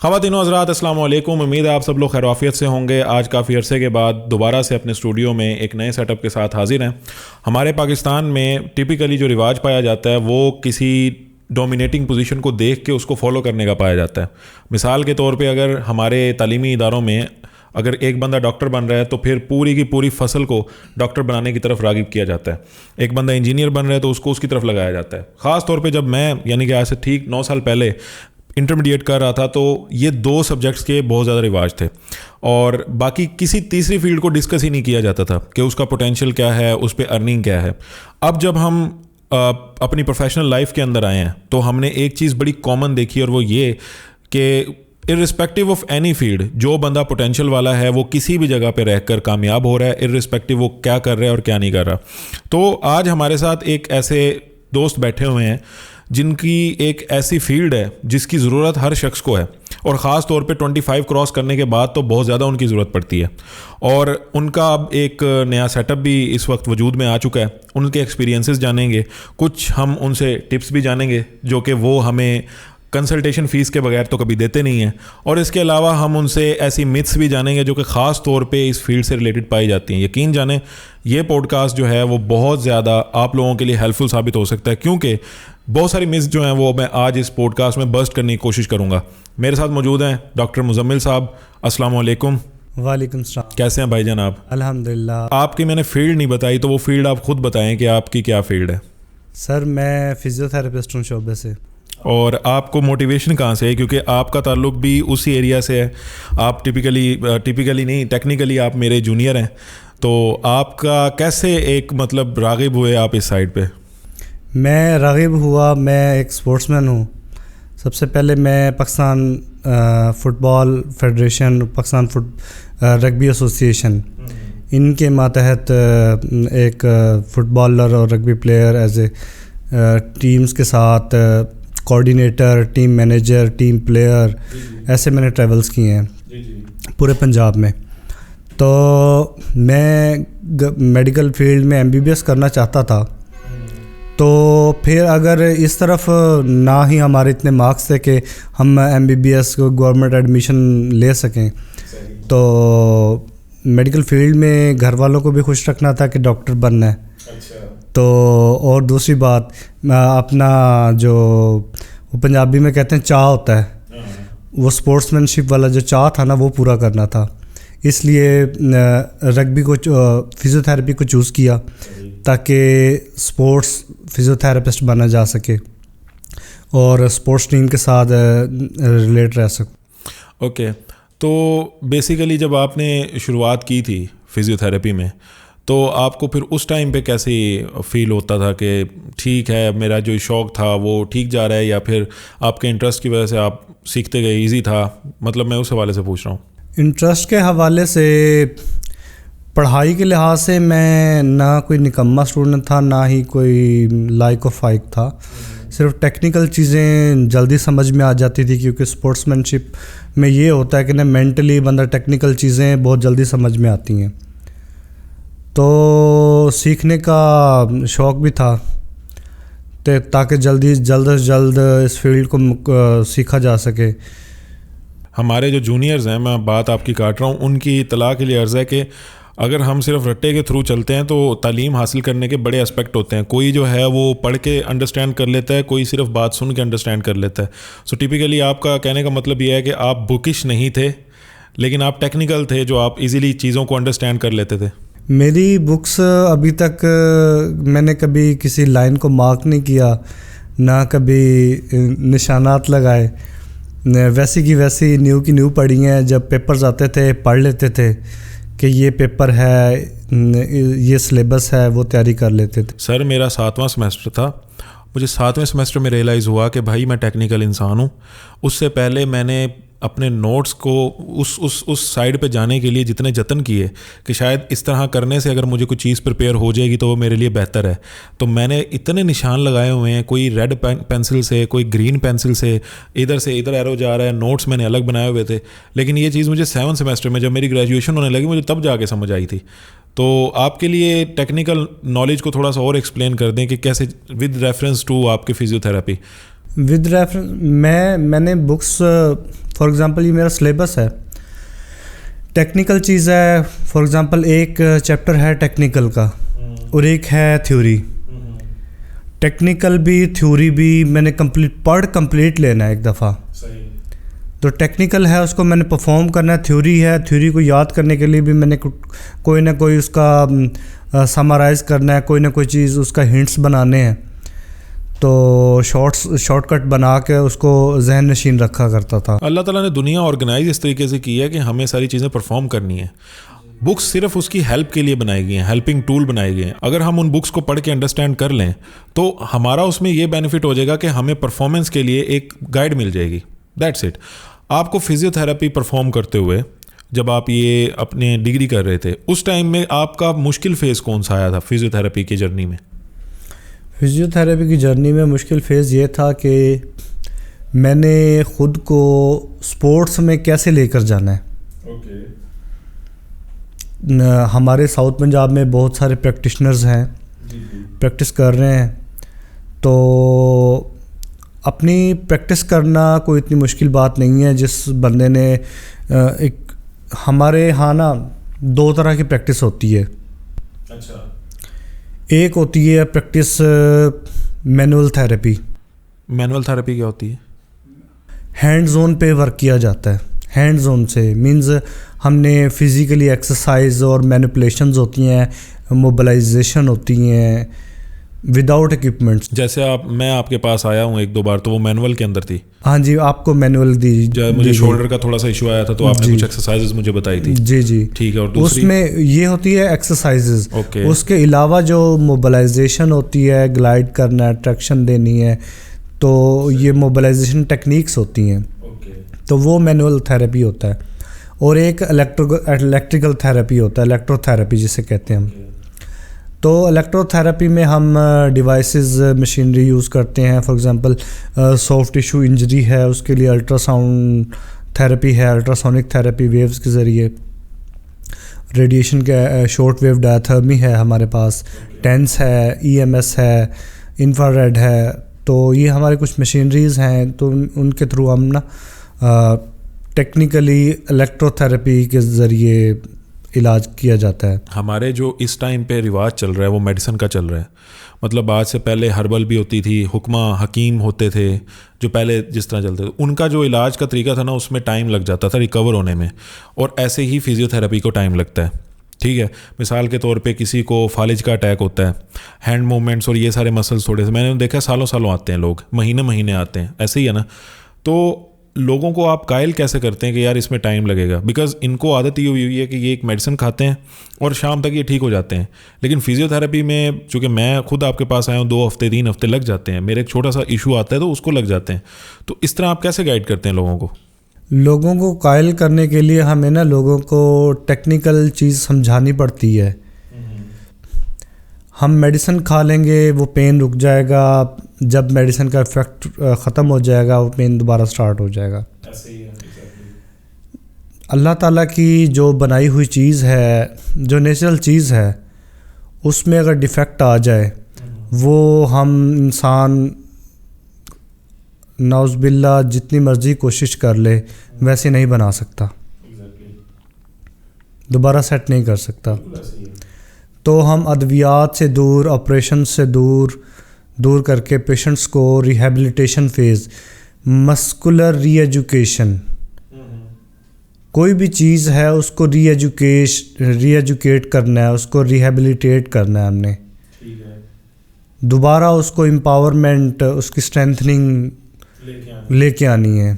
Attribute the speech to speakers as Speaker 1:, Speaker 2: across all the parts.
Speaker 1: خواتین و حضرات السلام علیکم. امید ہے آپ سب لوگ خیر و عافیت سے ہوں گے. آج کافی عرصے کے بعد دوبارہ سے اپنے اسٹوڈیو میں ایک نئے سیٹ اپ کے ساتھ حاضر ہیں. ہمارے پاکستان میں ٹپیکلی جو رواج پایا جاتا ہے وہ کسی ڈومینیٹنگ پوزیشن کو دیکھ کے اس کو فالو کرنے کا پایا جاتا ہے. مثال کے طور پہ اگر ہمارے تعلیمی اداروں میں اگر ایک بندہ ڈاکٹر بن رہا ہے تو پھر پوری کی پوری فصل کو ڈاکٹر بنانے کی طرف راغب کیا جاتا ہے. ایک بندہ انجینئر بن رہا ہے تو اس کو اس کی طرف لگایا جاتا ہے. خاص طور پہ جب میں یعنی کہ آج سے ٹھیک 9 سال پہلے انٹرمیڈیٹ کر رہا تھا تو یہ 2 سبجیکٹس کے بہت زیادہ رواج تھے اور باقی کسی تیسری فیلڈ کو ڈسکس ہی نہیں کیا جاتا تھا کہ اس کا پوٹینشیل کیا ہے, اس پہ ارننگ کیا ہے. اب جب ہم اپنی پروفیشنل لائف کے اندر آئے ہیں تو ہم نے ایک چیز بڑی کامن دیکھی اور وہ یہ کہ ارسپیکٹیو آف اینی فیلڈ جو بندہ پوٹینشیل والا ہے وہ کسی بھی جگہ پہ رہ کر کامیاب ہو رہا ہے, ارسپیکٹیو وہ کیا کر رہا ہے اور کیا نہیں کر رہا. تو آج ہمارے ساتھ ایک ایسے دوست بیٹھے ہوئے ہیں جن کی ایک ایسی فیلڈ ہے جس کی ضرورت ہر شخص کو ہے اور خاص طور پہ 25 کراس کرنے کے بعد تو بہت زیادہ ان کی ضرورت پڑتی ہے. اور ان کا اب ایک نیا سیٹ اپ بھی اس وقت وجود میں آ چکا ہے. ان کے ایکسپیرینسز جانیں گے, کچھ ہم ان سے ٹپس بھی جانیں گے جو کہ وہ ہمیں کنسلٹیشن فیس کے بغیر تو کبھی دیتے نہیں ہیں. اور اس کے علاوہ ہم ان سے ایسی متس بھی جانیں گے جو کہ خاص طور پہ اس فیلڈ سے ریلیٹڈ پائی جاتی ہیں. یقین جانیں یہ پوڈ کاسٹ جو ہے وہ بہت زیادہ آپ لوگوں کے لیے ہیلپ فل ثابت ہو سکتا ہے کیونکہ بہت ساری متس جو ہیں وہ میں آج اس پوڈ کاسٹ میں برسٹ کرنے کی کوشش کروں گا. میرے ساتھ موجود ہیں ڈاکٹر مزمل صاحب. السلام علیکم.
Speaker 2: وعلیکم السلام.
Speaker 1: کیسے ہیں بھائی جان آپ؟
Speaker 2: الحمدللہ.
Speaker 1: آپ کی میں نے فیلڈ نہیں بتائی تو وہ فیلڈ آپ خود بتائیں کہ آپ کی کیا فیلڈ ہے.
Speaker 2: سر میں فزیو تھراپسٹ ہوں شعبے سے.
Speaker 1: اور آپ کو موٹیویشن کہاں سے ہے؟ کیونکہ آپ کا تعلق بھی اسی ایریا سے ہے. آپ ٹپیکلی نہیں ٹیکنیکلی آپ میرے جونیئر ہیں. تو آپ کا کیسے ایک مطلب راغب ہوئے آپ اس سائڈ پہ؟
Speaker 2: میں راغب ہوا, میں ایک سپورٹس مین ہوں. سب سے پہلے میں پاکستان فٹ بال فیڈریشن, پاکستان رگبی ایسوسیشن ان کے ماتحت ایک فٹ بالر اور rugby player as a teams کے ساتھ coordinator, team manager, team player ایسے میں نے ٹریولز کیے ہیں پورے پنجاب میں. تو میں میڈیکل فیلڈ میں MBBS کرنا چاہتا تھا. تو پھر اگر اس طرف نہ ہی ہمارے اتنے مارکس تھے کہ ہم MBBS کو گورنمنٹ ایڈمیشن لے سکیں, تو میڈیکل فیلڈ میں گھر والوں کو بھی خوش رکھنا تھا کہ ڈاکٹر بننا ہے. تو اور دوسری بات اپنا جو پنجابی میں کہتے ہیں چاہ ہوتا ہے, وہ سپورٹس مین شپ والا جو چاہ تھا نا وہ پورا کرنا تھا. اس لیے رگبی کو فزیو تھراپی کو چوز کیا تاکہ سپورٹس فزیو تھراپسٹ بنا جا سکے اور سپورٹس ٹیم کے ساتھ ریلیٹ رہ سکوں.
Speaker 1: اوکے. تو بیسیکلی جب آپ نے شروعات کی تھی فزیو تھراپی میں تو آپ کو پھر اس ٹائم پہ کیسے فیل ہوتا تھا کہ ٹھیک ہے میرا جو شوق تھا وہ ٹھیک جا رہا ہے, یا پھر آپ کے انٹرسٹ کی وجہ سے آپ سیکھتے گئے, ایزی تھا؟ مطلب میں اس حوالے سے پوچھ رہا ہوں.
Speaker 2: انٹرسٹ کے حوالے سے پڑھائی کے لحاظ سے میں نہ کوئی نکما اسٹوڈنٹ تھا نہ ہی کوئی لائک و فائق تھا. صرف ٹیکنیکل چیزیں جلدی سمجھ میں آ جاتی تھی کیونکہ اسپورٹس مین شپ میں یہ ہوتا ہے کہ نا مینٹلی بندہ ٹیکنیکل چیزیں بہت جلدی سمجھ میں آتی ہیں. تو سیکھنے کا شوق بھی تھا تاکہ جلد از جلد اس فیلڈ کو سیکھا جا سکے.
Speaker 1: ہمارے جو جونیئرز ہیں, میں بات آپ کی کاٹ رہا ہوں, ان کی اطلاع کے لیے عرض ہے کہ اگر ہم صرف رٹے کے تھرو چلتے ہیں تو تعلیم حاصل کرنے کے بڑے اسپیکٹ ہوتے ہیں. کوئی جو ہے وہ پڑھ کے انڈرسٹینڈ کر لیتا ہے, کوئی صرف بات سن کے انڈرسٹینڈ کر لیتا ہے. سو ٹپیکلی آپ کا کہنے کا مطلب یہ ہے کہ آپ بکش نہیں تھے لیکن آپ ٹیکنیکل تھے جو آپ ایزیلی چیزوں کو انڈرسٹینڈ کر لیتے تھے.
Speaker 2: میری بکس ابھی تک میں نے کبھی کسی لائن کو مارک نہیں کیا, نہ کبھی نشانات لگائے. ویسی کی ویسی نیو کی نیو پڑھی ہیں. جب پیپرز آتے تھے پڑھ لیتے تھے کہ یہ پیپر ہے, یہ سلیبس ہے, وہ تیاری کر لیتے تھے. سر
Speaker 1: میرا 7واں سیمسٹر تھا. مجھے 7ویں سیمسٹر میں ریئلائز ہوا کہ بھائی میں ٹیکنیکل انسان ہوں. اس سے پہلے میں نے اپنے نوٹس کو اس سائڈ پہ جانے کے لیے جتنے جتن کیے کہ شاید اس طرح کرنے سے اگر مجھے کوئی چیز پریپیئر ہو جائے گی تو وہ میرے لیے بہتر ہے. تو میں نے اتنے نشان لگائے ہوئے ہیں, کوئی ریڈ پینسل سے, کوئی گرین پینسل سے, ادھر سے ادھر ایرو جا رہا ہے. نوٹس میں نے الگ بنائے ہوئے تھے. لیکن یہ چیز مجھے 7 سیمسٹر میں جب میری گریجویشن ہونے لگی مجھے تب جا کے سمجھ آئی تھی. تو آپ کے لیے ٹیکنیکل نالج کو تھوڑا سا اور ایکسپلین کر دیں کہ کیسے ود ریفرنس ٹو آپ کے فزیو تھراپی.
Speaker 2: ود ریفرنس میں نے بکس فار ایگزامپل یہ میرا سلیبس ہے, ٹیکنیکل چیز ہے. فار ایگزامپل ایک چیپٹر ہے ٹیکنیکل کا اور ایک ہے تھیوری. ٹیکنیکل بھی تھیوری بھی میں نے کمپلیٹ لینا ہے ایک دفعہ. تو ٹیکنیکل ہے اس کو میں نے پرفارم کرنا ہے. تھیوری ہے, تھیوری کو یاد کرنے کے لیے بھی میں نے کوئی نہ کوئی اس کا سمرائز کرنا ہے, کوئی نہ کوئی چیز اس کا ہنٹس بنانے ہیں. تو شارٹ کٹ بنا کے اس کو ذہن نشین رکھا کرتا تھا.
Speaker 1: اللہ تعالیٰ نے دنیا آرگنائز اس طریقے سے کی ہے کہ ہمیں ساری چیزیں پرفارم کرنی ہے. بکس صرف اس کی ہیلپ کے لیے بنائی گئی ہیں, ہیلپنگ ٹول بنائے گئے ہیں. اگر ہم ان بکس کو پڑھ کے انڈرسٹینڈ کر لیں تو ہمارا اس میں یہ بینیفٹ ہو جائے گا کہ ہمیں پرفارمنس کے لیے ایک گائیڈ مل جائے گی. That's it. آپ کو فزیو تھراپی پرفارم کرتے ہوئے جب آپ یہ اپنے ڈگری کر رہے تھے اس ٹائم میں آپ کا مشکل فیز کون سا آیا تھا فزیو تھراپی کی جرنی میں؟
Speaker 2: فزیو تھراپی کی جرنی میں مشکل فیز یہ تھا کہ میں نے خود کو سپورٹس میں کیسے لے کر جانا ہے. ہمارے ساؤتھ پنجاب میں بہت سارے پریکٹیشنرز ہیں, پریکٹس کر رہے ہیں. تو اپنی پریکٹس کرنا کوئی اتنی مشکل بات نہیں ہے. جس بندے نے ایک ہمارے یہاں نا 2 طرح کی پریکٹس ہوتی ہے.
Speaker 1: اچھا.
Speaker 2: ایک ہوتی ہے practice manual therapy.
Speaker 1: Manual therapy کیا ہوتی ہے؟
Speaker 2: ہینڈ زون پہ ورک کیا جاتا ہے. ہینڈ زون سے مینز ہم نے فزیکلی ایکسرسائز اور مینیپولیشنز ہوتی ہیں, موبلائزیشن ہوتی ہیں وداؤٹ ایکوپمنٹس.
Speaker 1: جیسے میں آپ کے پاس آیا ہوں 1-2 بار تو وہ مینول کے اندر تھی.
Speaker 2: ہاں جی, آپ کو مینول دی.
Speaker 1: مجھے شولڈر کا تھوڑا سا ایشو آیا تھا تو آپ نے کچھ ایکسرسائزز مجھے بتائی تھی.
Speaker 2: جی
Speaker 1: ٹھیک ہے. اور دوسری
Speaker 2: اس میں یہ ہوتی ہے ایکسرسائزز. اس کے علاوہ جو موبلائزیشن ہوتی ہے, گلائڈ کرنا ہے, ٹریکشن دینی ہے, تو یہ موبلائزیشن ٹیکنیکس ہوتی ہیں. تو وہ مینول تھراپی ہوتا ہے. اور ایک الیکٹریکل تھراپی ہوتا ہے, الیکٹرو تھراپی جسے کہتے ہیں ہم. تو الیکٹرو تھراپی میں ہم ڈیوائسز مشینری یوز کرتے ہیں. For example soft tissue injury ہے اس کے لیے الٹرا ساؤنڈ تھراپی ہے, الٹراسونک تھراپی ویوز کے ذریعے. ریڈیشن کا شارٹ ویو ڈایاتھرمی ہے ہمارے پاس, ٹینس ہے, ای ایم ایس ہے, انفراریڈ ہے. تو یہ ہمارے کچھ مشینریز ہیں. تو ان کے تھرو ہم نا ٹیکنیکلی الیکٹرو تھراپی کے ذریعے علاج کیا جاتا ہے.
Speaker 1: ہمارے جو اس ٹائم پہ رواج چل رہا ہے وہ میڈیسن کا چل رہا ہے. مطلب آج سے پہلے ہربل بھی ہوتی تھی, حکمہ حکیم ہوتے تھے جو پہلے جس طرح چلتے تھے. ان کا جو علاج کا طریقہ تھا نا اس میں ٹائم لگ جاتا تھا ریکور ہونے میں, اور ایسے ہی فزیو تھراپی کو ٹائم لگتا ہے. ٹھیک ہے. مثال کے طور پہ کسی کو فالج کا اٹیک ہوتا ہے, ہینڈ موومنٹس اور یہ سارے مسلس تھوڑے سے میں نے دیکھا سالوں آتے ہیں لوگ, مہینے آتے ہیں, ایسے ہی ہے نا. تو لوگوں کو آپ قائل کیسے کرتے ہیں کہ یار اس میں ٹائم لگے گا؟ بیکاز ان کو عادت یہ ہوئی ہے کہ یہ ایک میڈیسن کھاتے ہیں اور شام تک یہ ٹھیک ہو جاتے ہیں. لیکن فزیو تھراپی میں چونکہ میں خود آپ کے پاس آیا ہوں 2 ہفتے 3 ہفتے لگ جاتے ہیں. میرے ایک چھوٹا سا ایشو آتا ہے تو اس کو لگ جاتے ہیں. تو اس طرح آپ کیسے گائیڈ کرتے ہیں لوگوں کو؟
Speaker 2: لوگوں کو قائل کرنے کے لیے ہمیں نا لوگوں کو ٹیکنیکل چیز سمجھانی پڑتی ہے. ہم میڈیسن کھا لیں گے, وہ پین رک جائے گا, جب میڈیسن کا افیکٹ ختم ہو جائے گا وہ پین دوبارہ سٹارٹ ہو جائے گا. اللہ تعالیٰ کی جو بنائی ہوئی چیز ہے, جو نیچرل چیز ہے, اس میں اگر ڈیفیکٹ آ جائے وہ ہم انسان نعوذ باللہ جتنی مرضی کوشش کر لے ویسے نہیں بنا سکتا, دوبارہ سیٹ نہیں کر سکتا. تو ہم ادویات سے دور, آپریشن سے دور کر کے پیشنٹس کو ریہیبلیٹیشن فیز, مسکولر ری ایجوکیشن, کوئی بھی چیز ہے اس کو ری ایجوکیٹ کرنا ہے, اس کو ریہیبلیٹیٹ کرنا ہے ہم نے, دوبارہ اس کو امپاورمنٹ, اس کی اسٹرینتھننگ لے کے آنی ہے.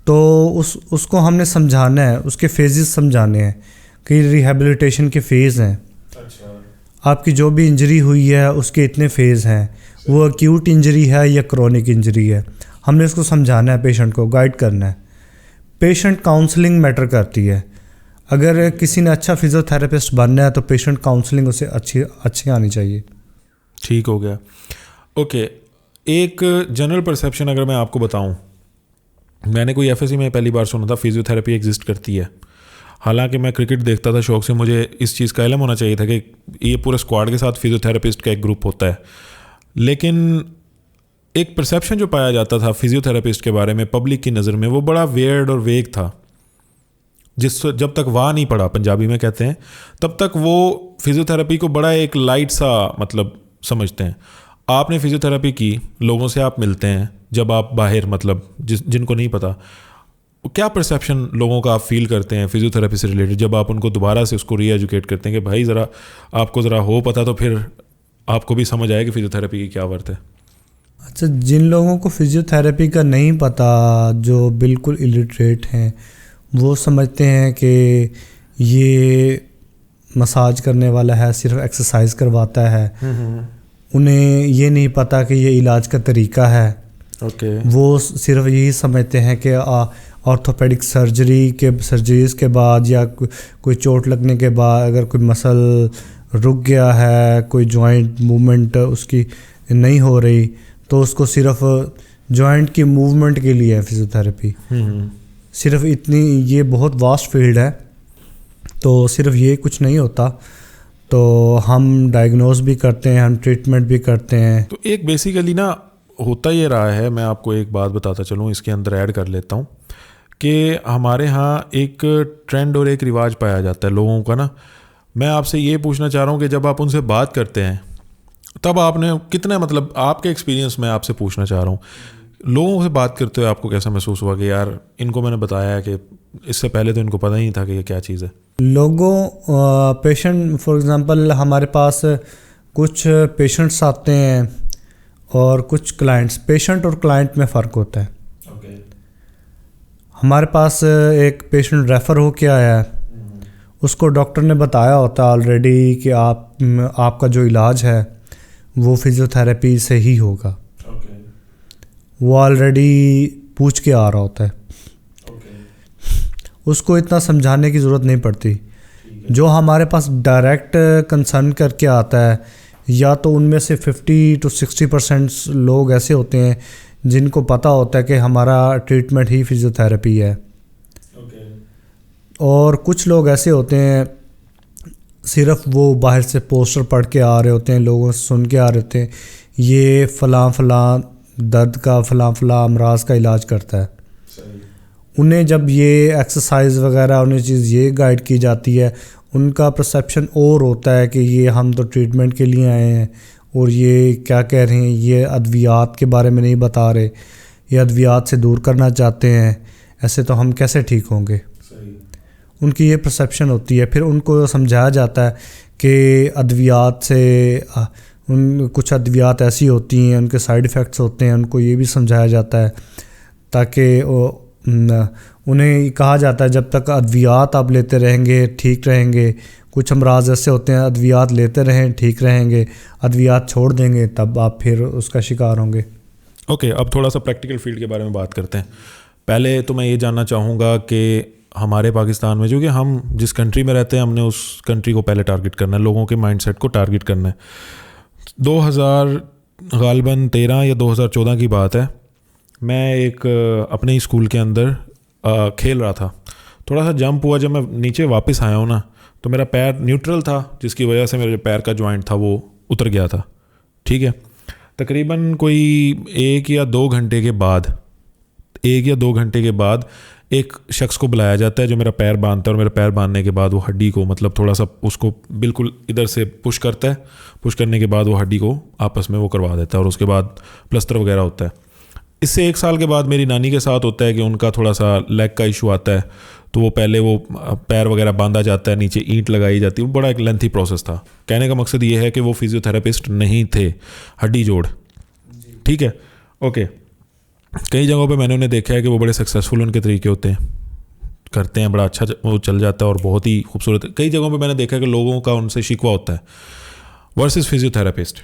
Speaker 2: تو اس کو ہم نے سمجھانا ہے, اس کے فیزز سمجھانے ہیں کہ ریہیبلیٹیشن کے فیز ہیں. آپ کی جو بھی انجری ہوئی ہے اس کے اتنے فیز ہیں, وہ ایکیوٹ انجری ہے یا کرونک انجری ہے, ہم نے اس کو سمجھانا ہے, پیشنٹ کو گائیڈ کرنا ہے. پیشنٹ کاؤنسلنگ میٹر کرتی ہے. اگر کسی نے اچھا فزیو تھراپسٹ بننا ہے تو پیشنٹ کاؤنسلنگ اسے اچھی آنی چاہیے.
Speaker 1: ٹھیک ہو گیا. اوکے, ایک جنرل پرسیپشن اگر میں آپ کو بتاؤں, میں نے کوئی ایف ایس سی میں پہلی بار سنا تھا فزیو تھراپی ایگزسٹ کرتی ہے. حالانکہ میں کرکٹ دیکھتا تھا شوق سے, مجھے اس چیز کا علم ہونا چاہیے تھا کہ یہ پورے اسکواڈ کے ساتھ فزیو تھراپسٹ کا ایک گروپ ہوتا ہے. لیکن ایک پرسیپشن جو پایا جاتا تھا فزیوتھراپسٹ کے بارے میں پبلک کی نظر میں وہ بڑا ویئرڈ اور ویگ تھا. جب تک واہ نہیں پڑا پنجابی میں کہتے ہیں تب تک وہ فزیوتھراپی کو بڑا ایک لائٹ سا مطلب سمجھتے ہیں. آپ نے فزیوتھراپی کی, لوگوں سے آپ ملتے ہیں جب آپ باہر, مطلب جن کو نہیں پتہ, کیا پرسیپشن لوگوں کا آپ فیل کرتے ہیں فزیوتھراپی سے ریلیٹڈ جب آپ ان کو دوبارہ سے اس کو ری ایجوکیٹ کرتے ہیں کہ بھائی ذرا آپ کو ذرا ہو پتہ تو پھر آپ کو بھی سمجھ آئے کہ فزیوتھراپی کی کیا ورت ہے.
Speaker 2: اچھا, جن لوگوں کو فزیوتھراپی کا نہیں پتہ, جو بالکل الٹریٹ ہیں, وہ سمجھتے ہیں کہ یہ مساج کرنے والا ہے, صرف ایکسرسائز کرواتا ہے. انہیں یہ نہیں پتہ کہ یہ علاج کا طریقہ ہے. وہ صرف یہی سمجھتے ہیں کہ آرتھوپیڈک سرجریز کے بعد یا کوئی چوٹ لگنے کے بعد اگر کوئی مسل رک گیا ہے, کوئی جوائنٹ موومنٹ اس کی نہیں ہو رہی, تو اس کو صرف جوائنٹ کی موومنٹ کے لیے ہے فزیوتھراپی. صرف اتنی, یہ بہت واسٹ فیلڈ ہے, تو صرف یہ کچھ نہیں ہوتا. تو ہم ڈائگنوز بھی کرتے ہیں, ہم ٹریٹمنٹ بھی کرتے ہیں.
Speaker 1: تو ایک بیسیکلی نا ہوتا یہ رہا ہے, میں آپ کو ایک بات بتاتا چلوں, اس کے اندر ایڈ کر لیتا ہوں کہ ہمارے ہاں ایک ٹرینڈ اور ایک رواج پایا جاتا ہے لوگوں کا نا. میں آپ سے یہ پوچھنا چاہ رہا ہوں کہ جب آپ ان سے بات کرتے ہیں تب آپ نے کتنا, مطلب آپ کے ایکسپیرینس میں آپ سے پوچھنا چاہ رہا ہوں, لوگوں سے بات کرتے ہوئے آپ کو کیسا محسوس ہوا کہ یار ان کو میں نے بتایا ہے کہ اس سے پہلے تو ان کو پتہ نہیں تھا کہ یہ کیا چیز ہے.
Speaker 2: لوگوں پیشنٹ فار ایگزامپل ہمارے پاس کچھ پیشنٹس آتے ہیں اور کچھ کلائنٹس. پیشنٹ اور کلائنٹ میں فرق ہوتا ہے. ہمارے پاس ایک پیشنٹ ریفر ہو کے آیا ہے, اس کو ڈاکٹر نے بتایا ہوتا ہے آلریڈی کہ آپ کا جو علاج ہے وہ فزیوتھراپی سے ہی ہوگا. وہ آلریڈی پوچھ کے آ رہا ہوتا ہے. اس کو اتنا سمجھانے کی ضرورت نہیں پڑتی. جو ہمارے پاس ڈائریکٹ کنسرن کر کے آتا ہے, یا تو ان میں سے 50 to 60% لوگ ایسے ہوتے ہیں جن کو پتہ ہوتا ہے کہ ہمارا ٹریٹمنٹ ہی فزیوتھراپی ہے. اور کچھ لوگ ایسے ہوتے ہیں صرف وہ باہر سے پوسٹر پڑھ کے آ رہے ہوتے ہیں, لوگوں سے سن کے آ رہے ہوتے ہیں یہ فلاں درد کا فلاں امراض کا علاج کرتا ہے. انہیں جب یہ ایکسرسائز وغیرہ انہیں چیز یہ گائیڈ کی جاتی ہے, ان کا پرسیپشن اور ہوتا ہے کہ یہ ہم تو ٹریٹمنٹ کے لیے آئے ہیں اور یہ کیا کہہ رہے ہیں, یہ ادویات کے بارے میں نہیں بتا رہے, یہ ادویات سے دور کرنا چاہتے ہیں, ایسے تو ہم کیسے ٹھیک ہوں گے. ان کی یہ پرسیپشن ہوتی ہے. پھر ان کو سمجھایا جاتا ہے کہ ادویات سے کچھ ادویات ایسی ہوتی ہیں, ان کے سائیڈ ایفیکٹس ہوتے ہیں, ان کو یہ بھی سمجھایا جاتا ہے تاکہ انہیں کہا جاتا ہے جب تک ادویات آپ لیتے رہیں گے ٹھیک رہیں گے. کچھ امراض ایسے ہوتے ہیں ادویات لیتے رہیں ٹھیک رہیں گے, ادویات چھوڑ دیں گے تب آپ پھر اس کا شکار ہوں گے.
Speaker 1: اوکے, اب تھوڑا سا پریکٹیکل فیلڈ کے بارے میں بات کرتے ہیں. پہلے تو میں یہ جاننا چاہوں گا کہ ہمارے پاکستان میں, جو کہ ہم جس کنٹری میں رہتے ہیں, ہم نے اس کنٹری کو پہلے ٹارگٹ کرنا ہے, لوگوں کے مائنڈ سیٹ کو ٹارگٹ کرنا ہے. 2013 یا 2014 کی بات ہے, میں ایک اپنے ہی اسکول کے اندر کھیل رہا تھا. تھوڑا سا جمپ ہوا, جب میں نیچے واپس آیا ہوں نا تو میرا پیر نیوٹرل تھا, جس کی وجہ سے میرے جو پیر کا جوائنٹ تھا وہ اتر گیا تھا. ٹھیک ہے, تقریباً کوئی 1 یا 2 گھنٹے کے بعد ایک شخص کو بلایا جاتا ہے جو میرا پیر باندھتا ہے, اور میرا پیر باندھنے کے بعد وہ ہڈی کو مطلب تھوڑا سا اس کو بالکل ادھر سے پش کرتا ہے. پش کرنے کے بعد وہ ہڈی کو آپس میں وہ کروا دیتا ہے, اور اس کے بعد پلسٹر وغیرہ ہوتا ہے. اس سے 1 سال کے بعد میری نانی کے ساتھ ہوتا ہے کہ ان کا تھوڑا سا لیگ کا ایشو آتا ہے, تو وہ پہلے وہ پیر وغیرہ باندھا جاتا ہے, نیچے اینٹ لگائی جاتی ہے. وہ بڑا ایک لینتھی پروسیس تھا. کہنے کا مقصد یہ ہے کہ وہ فزیوتھراپسٹ نہیں تھے, ہڈی جوڑ. ٹھیک ہے, اوکے. کئی جگہوں پہ میں نے انہیں دیکھا ہے کہ وہ بڑے سکسیزفل ان کے طریقے ہوتے ہیں, کرتے ہیں, بڑا اچھا وہ چل جاتا ہے اور بہت ہی خوبصورت. کئی جگہوں پہ میں نے دیکھا کہ لوگوں کا ان سے شکوہ ہوتا ہے ورسز فزیوتھراپسٹ.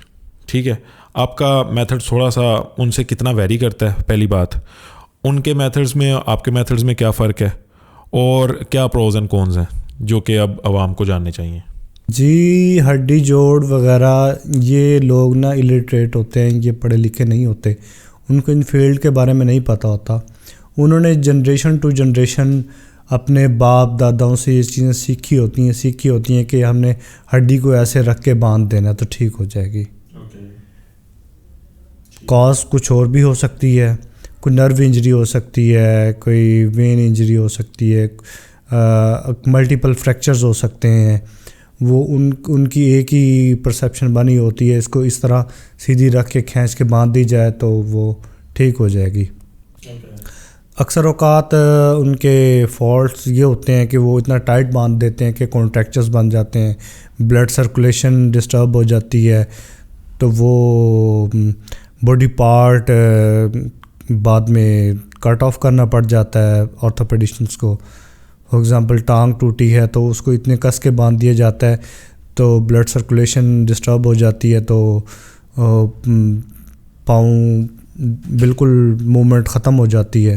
Speaker 1: ٹھیک ہے, آپ کا میتھڈ تھوڑا سا ان سے کتنا ویری کرتا ہے, پہلی بات. ان کے میتھڈز میں آپ کے میتھڈز میں کیا فرق ہے, اور کیا پروز اینڈ کونز ہیں جو کہ اب عوام کو جاننے چاہیے.
Speaker 2: جی, ہڈی جوڑ وغیرہ یہ لوگ نا الٹریٹ ہوتے ہیں, یہ پڑھے لکھے نہیں ہوتے, ان کو ان فیلڈ کے بارے میں نہیں پتہ ہوتا. انہوں نے جنریشن ٹو جنریشن اپنے باپ داداؤں سے یہ چیزیں سیکھی ہوتی ہیں کہ ہم نے ہڈی کو ایسے رکھ کے باندھ دینا تو ٹھیک ہو جائے گی. کاز کچھ اور بھی ہو سکتی ہے, کوئی نرو انجری ہو سکتی ہے, کوئی وین انجری ہو سکتی ہے, ملٹیپل فریکچرز ہو سکتے ہیں. وہ ان کی ایک ہی پرسیپشن بنی ہوتی ہے, اس کو اس طرح سیدھی رکھ کے کھینچ کے باندھ دی جائے تو وہ ٹھیک ہو جائے گی. اکثر اوقات ان کے فالٹس یہ ہوتے ہیں کہ وہ اتنا ٹائٹ باندھ دیتے ہیں کہ کانٹریکچرز بن جاتے ہیں, بلڈ سرکولیشن ڈسٹرب ہو جاتی ہے, تو وہ باڈی پارٹ بعد میں کٹ آف کرنا پڑ جاتا ہے آرتھوپیڈیشنس کو. فار ایگزامپل ٹانگ ٹوٹی ہے تو اس کو اتنے کس کے باندھ دیا جاتا ہے تو بلڈ سرکولیشن ڈسٹرب ہو جاتی ہے, تو پاؤں بالکل موومنٹ ختم ہو جاتی ہے.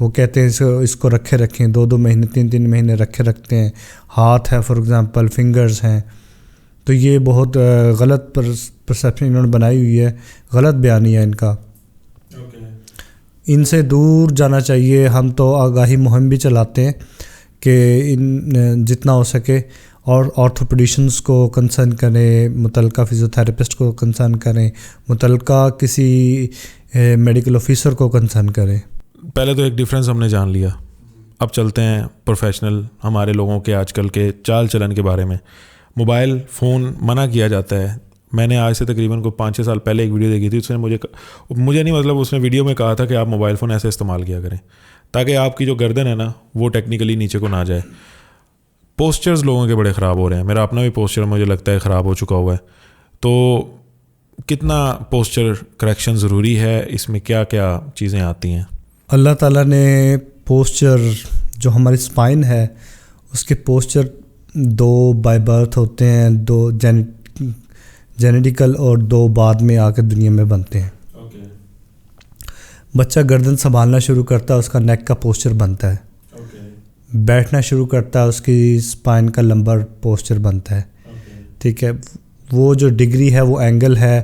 Speaker 2: وہ کہتے ہیں اس کو رکھے رکھیں 2 مہینے 3 مہینے رکھے رکھتے ہیں. ہاتھ ہے فار ایگزامپل, فنگرز ہیں, تو یہ بہت غلط پرسیپشن انہوں نے بنائی ہوئی ہے, غلط بیانی ہے ان کا. ان سے دور جانا چاہیے. ہم تو آگاہی مہم بھی چلاتے ہیں کہ ان جتنا ہو سکے اور آرتھوپیڈیشنس کو کنسرن کریں, متعلقہ فزیوتھراپسٹ کو کنسرن کریں, متعلقہ کسی میڈیکل آفیسر کو کنسرن کریں.
Speaker 1: پہلے تو ایک ڈیفرنس ہم نے جان لیا, اب چلتے ہیں پروفیشنل ہمارے لوگوں کے آج کل کے چال چلن کے بارے میں. موبائل فون منع کیا جاتا ہے. میں نے آج سے تقریباً 5-6 سال پہلے ایک ویڈیو دیکھی تھی, اس نے مجھے نہیں مطلب اس نے ویڈیو میں کہا تھا کہ آپ موبائل فون ایسے استعمال کیا کریں تاکہ آپ کی جو گردن ہے نا وہ ٹیکنیکلی نیچے کو نہ جائے. پوسچرز لوگوں کے بڑے خراب ہو رہے ہیں. میرا اپنا بھی پوسچر مجھے لگتا ہے خراب ہو چکا ہوا ہے. تو کتنا پوسچر کریکشن ضروری ہے, اس میں کیا کیا چیزیں آتی ہیں؟
Speaker 2: اللہ تعالیٰ نے پوسچر جو ہماری اسپائن ہے اس کے پوسچر 2 بائی برتھ ہوتے ہیں, 2 جینیٹیکل اور 2 بعد میں آ کے دنیا میں بنتے ہیں. بچہ گردن سنبھالنا شروع کرتا ہے اس کا نیک کا پوسچر بنتا ہے. بیٹھنا شروع کرتا ہے اس کی اسپائن کا لمبر پوسچر بنتا ہے. ٹھیک ہے, وہ جو ڈگری ہے وہ اینگل ہے,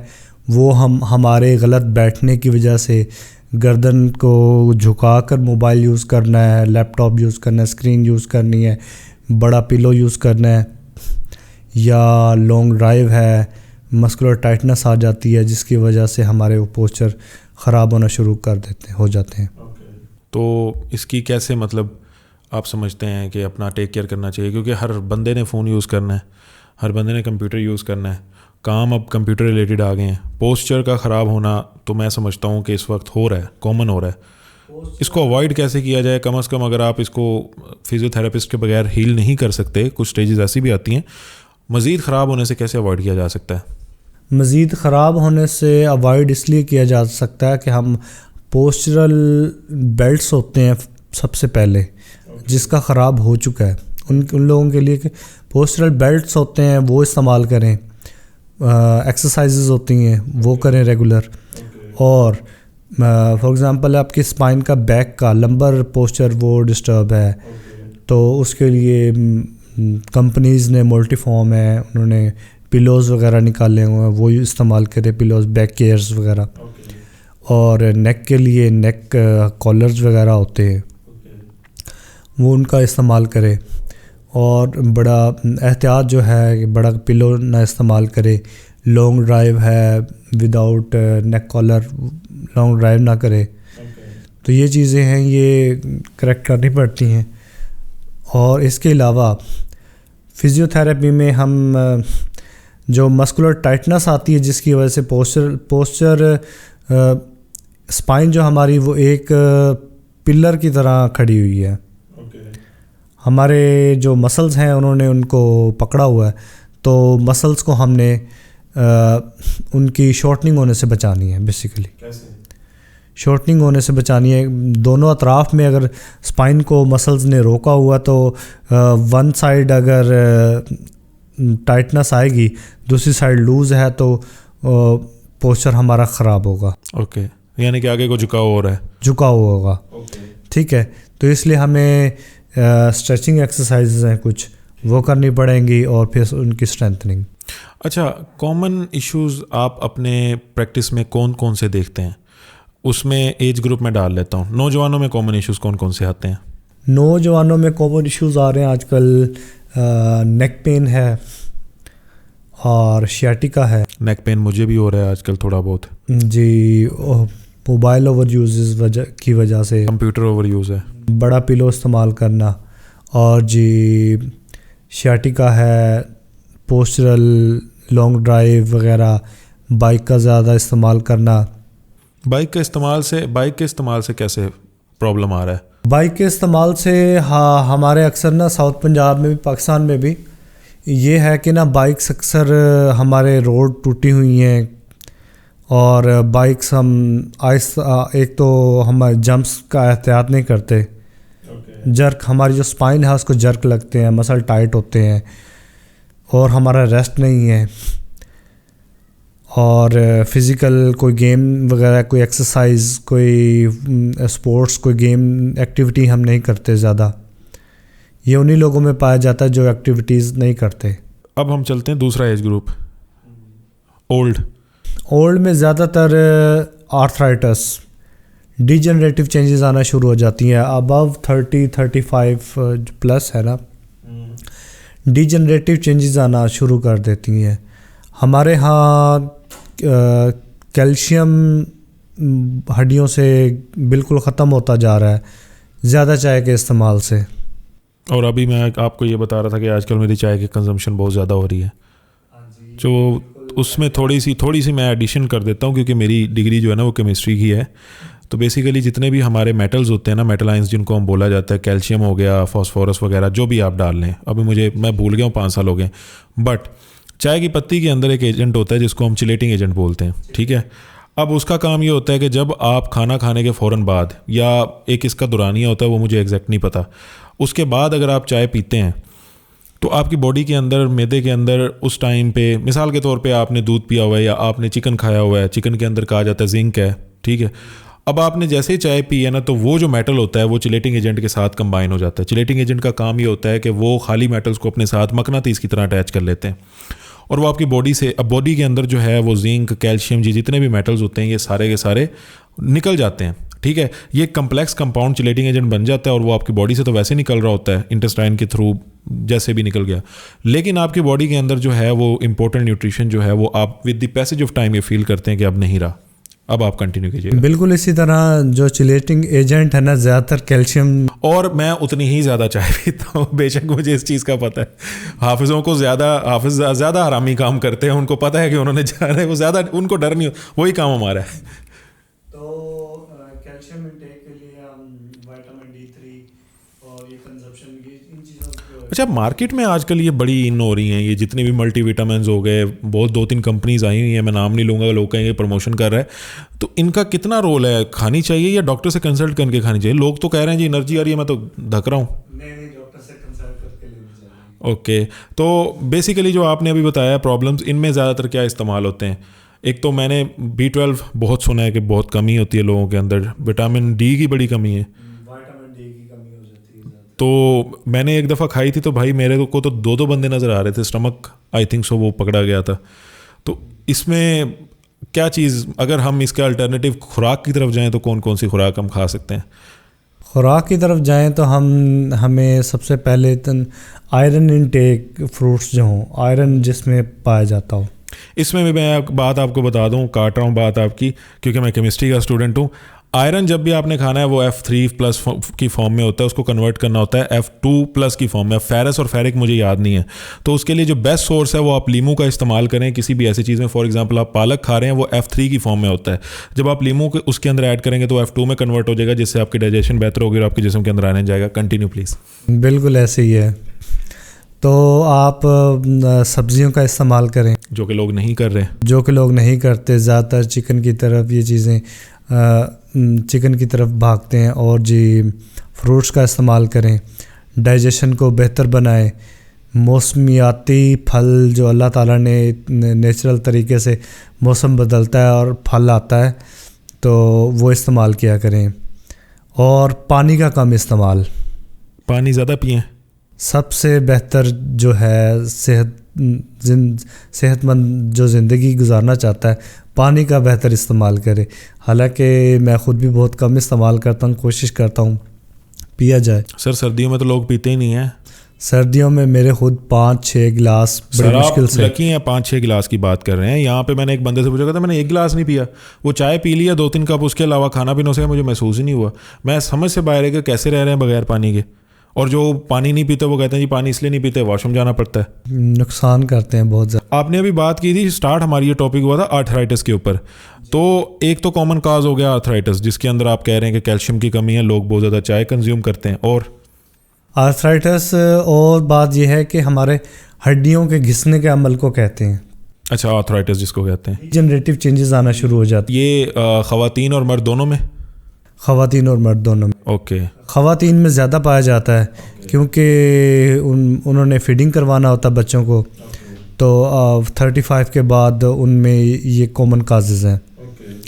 Speaker 2: وہ ہمارے غلط بیٹھنے کی وجہ سے گردن کو جھکا کر موبائل یوز کرنا ہے, لیپ ٹاپ یوز کرنا ہے, اسکرین یوز کرنی ہے, بڑا پلو یوز کرنا ہے, یا لانگ ڈرائیو ہے, مسکولر ٹائٹنس آ جاتی ہے جس کی وجہ سے ہمارے وہ پوسچر خراب ہونا شروع ہو جاتے ہیں.
Speaker 1: تو اس کی کیسے مطلب آپ سمجھتے ہیں کہ اپنا ٹیک کیئر کرنا چاہیے؟ کیونکہ ہر بندے نے فون یوز کرنا ہے, ہر بندے نے کمپیوٹر یوز کرنا ہے, کام اب کمپیوٹر ریلیٹڈ آ گئے ہیں. پوسچر کا خراب ہونا تو میں سمجھتا ہوں کہ اس وقت ہو رہا ہے, کامن ہو رہا ہے. اس کو اوائڈ کیسے کیا جائے؟ کم از کم اگر آپ اس کو فزیوتھراپسٹ کے بغیر ہیل نہیں کر سکتے, کچھ اسٹیجز ایسی بھی آتی ہیں, مزید خراب ہونے سے کیسے اوائڈ کیا جا سکتا ہے؟
Speaker 2: مزید خراب ہونے سے اوائڈ اس لیے کیا جا سکتا ہے کہ ہم پوسچرل بیلٹس ہوتے ہیں سب سے پہلے, جس کا خراب ہو چکا ہے ان لوگوں کے لیے کہ پوسچرل بیلٹس ہوتے ہیں وہ استعمال کریں. ایکسرسائزز ہوتی ہیں وہ کریں ریگولر. اور فار ایگزامپل آپ کی اسپائن کا بیک کا لمبر پوسچر وہ ڈسٹرب ہے تو اس کے لیے کمپنیز نے ملٹی فارم ہے, انہوں نے پلوز وغیرہ نکالے ہوئے ہیں, وہ استعمال کرے, پلوز بیک کیئرز وغیرہ. اور نیک کے لیے نیک کالرز وغیرہ ہوتے ہیں وہ ان کا استعمال کرے. اور بڑا احتیاط جو ہے بڑا پلو نہ استعمال کرے. لانگ ڈرائیو ہے وداؤٹ نیک کالر لانگ ڈرائیو نہ کرے. تو یہ چیزیں ہیں یہ کریکٹ کرنی پڑتی ہیں. اور اس کے علاوہ فزیوتھراپی میں ہم جو مسکولر ٹائٹنس آتی ہے جس کی وجہ سے پوسچر اسپائن جو ہماری وہ ایک پلر کی طرح کھڑی ہوئی ہے. ہمارے جو مسلز ہیں انہوں نے ان کو پکڑا ہوا ہے, تو مسلز کو ہم نے ان کی شارٹننگ ہونے سے بچانی ہے. بیسیکلی شارٹننگ ہونے سے بچانی ہے. دونوں اطراف میں اگر اسپائن کو مسلز نے روکا ہوا تو ون سائڈ اگر ٹائٹنس آئے گی, دوسری سائڈ لوز ہے تو پوسچر ہمارا خراب ہوگا.
Speaker 1: اوکے, یعنی کہ آگے کو جھکاؤ ہو رہا ہے,
Speaker 2: جھکاؤ ہوگا. ٹھیک ہے, تو اس لیے ہمیں اسٹریچنگ ایکسرسائزز ہیں کچھ وہ کرنی پڑیں گی اور پھر ان کی اسٹرینتھننگ.
Speaker 1: اچھا, کامن ایشوز آپ اپنے پریکٹس میں کون کون سے دیکھتے ہیں؟ اس میں ایج گروپ میں ڈال لیتا ہوں. نوجوانوں میں کامن ایشوز کون کون سے آتے ہیں؟
Speaker 2: نوجوانوں میں کامن ایشوز آ رہے ہیں آج کل نیک پین ہے, اور شیاٹیکا ہے.
Speaker 1: نیک پین مجھے بھی ہو رہا ہے آج کل تھوڑا بہت.
Speaker 2: جی موبائل اوور یوزز کی وجہ سے,
Speaker 1: کمپیوٹر اوور یوز ہے,
Speaker 2: بڑا پلو استعمال کرنا, اور جی شیاٹیکا ہے, پوسچرل لانگ ڈرائیو وغیرہ, بائک کا زیادہ استعمال کرنا.
Speaker 1: بائک کے استعمال سے کیسے پرابلم آ رہا ہے؟
Speaker 2: بائک کے استعمال سے ہمارے اکثر نا ساؤتھ پنجاب میں بھی پاکستان میں بھی یہ ہے کہ نا بائکس اکثر ہمارے روڈ ٹوٹی ہوئی ہیں, اور بائکس ہم آہستہ, ایک تو ہم جمپس کا احتیاط نہیں کرتے, جرک ہماری جو اسپائن ہے اس کو جرک لگتے ہیں, مسل ٹائٹ ہوتے ہیں, اور ہمارا ریسٹ نہیں ہے, اور فزیکل کوئی گیم وغیرہ, کوئی ایکسرسائز, کوئی اسپورٹس, کوئی گیم ایکٹیویٹی ہم نہیں کرتے زیادہ. یہ انہی لوگوں میں پایا جاتا ہے جو ایکٹیویٹیز نہیں کرتے.
Speaker 1: اب ہم چلتے ہیں دوسرا ایج گروپ,
Speaker 2: اولڈ میں زیادہ تر آرتھرائٹس, ڈی جنریٹیو چینجز آنا شروع ہو جاتی ہیں. ابو 30-35 پلس ہے نا, ڈی جنریٹیو چینجز آنا شروع کر دیتی ہیں. ہمارے ہاں کیلشیم ہڈیوں سے بالکل ختم ہوتا جا رہا ہے زیادہ چائے کے استعمال سے.
Speaker 1: اور ابھی میں آپ کو یہ بتا رہا تھا کہ آج کل میری چائے کی کنزمپشن بہت زیادہ ہو رہی ہے, جو اس میں تھوڑی سی میں ایڈیشن کر دیتا ہوں, کیونکہ میری ڈگری جو ہے نا وہ کیمسٹری کی ہے. تو بیسیکلی جتنے بھی ہمارے میٹلز ہوتے ہیں نا, میٹل آئنس جن کو ہم بولا جاتا ہے, کیلشیم ہو گیا, فاسفورس وغیرہ, جو بھی آپ ڈال لیں, ابھی میں بھول گیا ہوں, 5 سال ہو گئے. بٹ چائے کی پتی کے اندر ایک ایجنٹ ہوتا ہے جس کو ہم چلیٹنگ ایجنٹ بولتے ہیں, ٹھیک ہے. اب اس کا کام یہ ہوتا ہے کہ جب آپ کھانا کھانے کے فوراً بعد, یا ایک اس کا دورانیہ ہوتا ہے وہ مجھے ایگزیکٹ نہیں پتہ, اس کے بعد اگر آپ چائے پیتے ہیں تو آپ کی باڈی کے اندر, معدے کے اندر اس ٹائم پہ, مثال کے طور پہ آپ نے دودھ پیا ہوا ہے یا آپ نے چکن کھایا ہوا ہے, چکن کے اندر کہا جاتا ہے زنک ہے, ٹھیک ہے. اب آپ نے جیسے ہی چائے پی ہے نا, تو وہ جو میٹل ہوتا ہے وہ چلیٹنگ ایجنٹ کے ساتھ کمبائن ہو جاتا ہے. چلیٹنگ ایجنٹ کا کام یہ ہوتا ہے کہ وہ خالی میٹلز کو اپنے ساتھ مقناطیس کی طرح اٹیچ کر لیتے ہیں, اور وہ آپ کی باڈی کے اندر جو ہے وہ زنک, کیلشیم, جتنے بھی میٹلز ہوتے ہیں یہ سارے کے سارے نکل جاتے ہیں, ٹھیک ہے. یہ کمپلیکس کمپاؤنڈ چلیٹنگ ایجنٹ بن جاتا ہے, اور وہ آپ کی باڈی سے تو ویسے نکل رہا ہوتا ہے انٹسٹائن کے تھرو جیسے بھی نکل گیا, لیکن آپ کی باڈی کے اندر جو ہے وہ امپورٹنٹ نیوٹریشن جو ہے وہ آپ with the passage of time یہ فیل کرتے ہیں کہ اب نہیں رہا. اب آپ کنٹینیو کیجیے.
Speaker 2: بالکل اسی طرح جو چلیٹنگ ایجنٹ ہے نا, زیادہ تر کیلشیم,
Speaker 1: اور میں اتنی ہی زیادہ چائے پیتا ہوں, بے شک مجھے اس چیز کا پتہ ہے. حافظوں کو حافظ زیادہ حرامی کام کرتے ہیں, ان کو پتہ ہے کہ انہوں نے جانا ہے, وہ زیادہ ان کو ڈر نہیں, وہی کام ہمارا ہے.
Speaker 2: تو کیلشیم انٹیک کے لیے ہم وٹامن D3 اور یہ کنزمپشن ان چیزوں.
Speaker 1: اچھا, مارکیٹ میں آج کل یہ بڑی ان ہو رہی ہیں, یہ جتنے بھی ملٹی وٹامنز ہو گئے, بہت 2-3 کمپنیز آئی ہوئی ہیں, میں نام نہیں لوں گا, لوگ کہیں گے پروموشن کر رہا ہے, تو ان کا کتنا رول ہے؟ کھانی چاہیے یا ڈاکٹر سے کنسلٹ کر کے کھانی چاہیے؟ لوگ تو کہہ رہے ہیں جی انرجی آ رہی ہے, میں تو دھک رہا ہوں.
Speaker 2: نہیں, ڈاکٹر سے کنسلٹ کر کے لینی چاہیے.
Speaker 1: اوکے, تو بیسیکلی جو آپ نے ابھی بتایا پرابلمس, ان میں زیادہ تر کیا استعمال ہوتے ہیں؟ ایک تو میں نے B12 بہت سنا ہے کہ بہت کمی ہوتی ہے لوگوں کے اندر, وٹامن ڈی کی بڑی کمی ہے, تو میں نے ایک دفعہ کھائی تھی تو بھائی میرے کو تو 2 بندے نظر آ رہے تھے, اسٹمک آئی تھنک سو وہ پکڑا گیا تھا. تو اس میں کیا چیز, اگر ہم اس کے الٹرنیٹیو خوراک کی طرف جائیں تو کون کون سی خوراک ہم کھا سکتے ہیں؟
Speaker 2: خوراک کی طرف جائیں تو ہمیں سب سے پہلے آئرن انٹیک, فروٹس جو ہوں, آئرن جس میں پایا جاتا ہو.
Speaker 1: اس میں بھی میں بات آپ کو بتا دوں, کاٹ رہا ہوں بات آپ کی کیونکہ میں کیمسٹری کا اسٹوڈنٹ ہوں. آئرن جب بھی آپ نے کھانا ہے وہ F3+ کی فارم میں ہوتا ہے, اس کو کنورٹ کرنا ہوتا ہے F2+ کی فارم میں. فیرس اور فیرک مجھے یاد نہیں ہے, تو اس کے لیے جو بیسٹ سورس ہے وہ آپ لیمو کا استعمال کریں کسی بھی ایسی چیز میں. فار ایگزامپل آپ پالک کھا رہے ہیں, وہ F3 کی فارم میں ہوتا ہے, جب آپ لیمو اس کے اندر ایڈ کریں گے تو F2 میں کنورٹ ہو جائے گا, جس سے آپ کی ڈائجیشن بہتر ہوگی اور آپ کے جسم کے اندر آنے جائے گا. Continue please.
Speaker 2: بالکل ایسے ہی ہے. تو آپ سبزیوں کا استعمال کریں,
Speaker 1: جو کہ لوگ نہیں کر رہے,
Speaker 2: جو کہ لوگ نہیں کرتے. زیادہ تر چکن کی طرف یہ چیزیں چکن کی طرف بھاگتے ہیں, اور جی فروٹس کا استعمال کریں, ڈائجیشن کو بہتر بنائیں. موسمیاتی پھل جو اللہ تعالیٰ نے نیچرل طریقے سے موسم بدلتا ہے اور پھل آتا ہے, تو وہ استعمال کیا کریں. اور پانی کا کم استعمال,
Speaker 1: پانی زیادہ پئیں.
Speaker 2: سب سے بہتر جو ہے صحت مند جو زندگی گزارنا چاہتا ہے, پانی کا بہتر استعمال کرے. حالانکہ میں خود بھی بہت کم استعمال کرتا ہوں, کوشش کرتا ہوں پیا جائے.
Speaker 1: سر سردیوں میں تو لوگ پیتے ہی نہیں ہیں.
Speaker 2: سردیوں میں میرے خود 5-6 گلاس بڑی مشکل سے.
Speaker 1: لکی ہیں 5-6 گلاس کی بات کر رہے ہیں. یہاں پہ میں نے ایک بندے سے پوچھا تھا, میں نے 1 گلاس نہیں پیا, وہ چائے پی لیا 2-3 کپ, اس کے علاوہ کھانا پینا سے مجھے محسوس ہی نہیں ہوا. میں سمجھ سے باہر ہے کہ کیسے رہ رہے ہیں بغیر پانی کے. اور جو پانی نہیں پیتے وہ کہتے ہیں جی پانی اس لیے نہیں پیتے, واش روم جانا پڑتا ہے.
Speaker 2: نقصان کرتے ہیں بہت زیادہ.
Speaker 1: آپ نے ابھی بات کی تھی, اسٹارٹ ہماری یہ ٹاپک ہوا تھا آرتھرائٹس کے اوپر. تو ایک تو کامن کاز ہو گیا آرتھرائٹس, جس کے اندر آپ کہہ رہے ہیں کہ کیلشیم کی کمی ہے, لوگ بہت زیادہ چائے کنزیوم کرتے ہیں. اور
Speaker 2: آرتھرائٹس, اور بات یہ ہے کہ ہمارے ہڈیوں کے گھسنے کے عمل کو کہتے ہیں.
Speaker 1: اچھا, آرتھرائٹس جس کو کہتے ہیں.
Speaker 2: جنریٹو چینجز آنا شروع ہو جاتے ہیں.
Speaker 1: یہ خواتین اور مرد دونوں میں؟
Speaker 2: خواتین اور مرد دونوں میں.
Speaker 1: اوکے.
Speaker 2: خواتین میں زیادہ پایا جاتا ہے کیونکہ انہوں نے فیڈنگ کروانا ہوتا ہے بچوں کو, تو 35 کے بعد ان میں یہ کامن کازز ہیں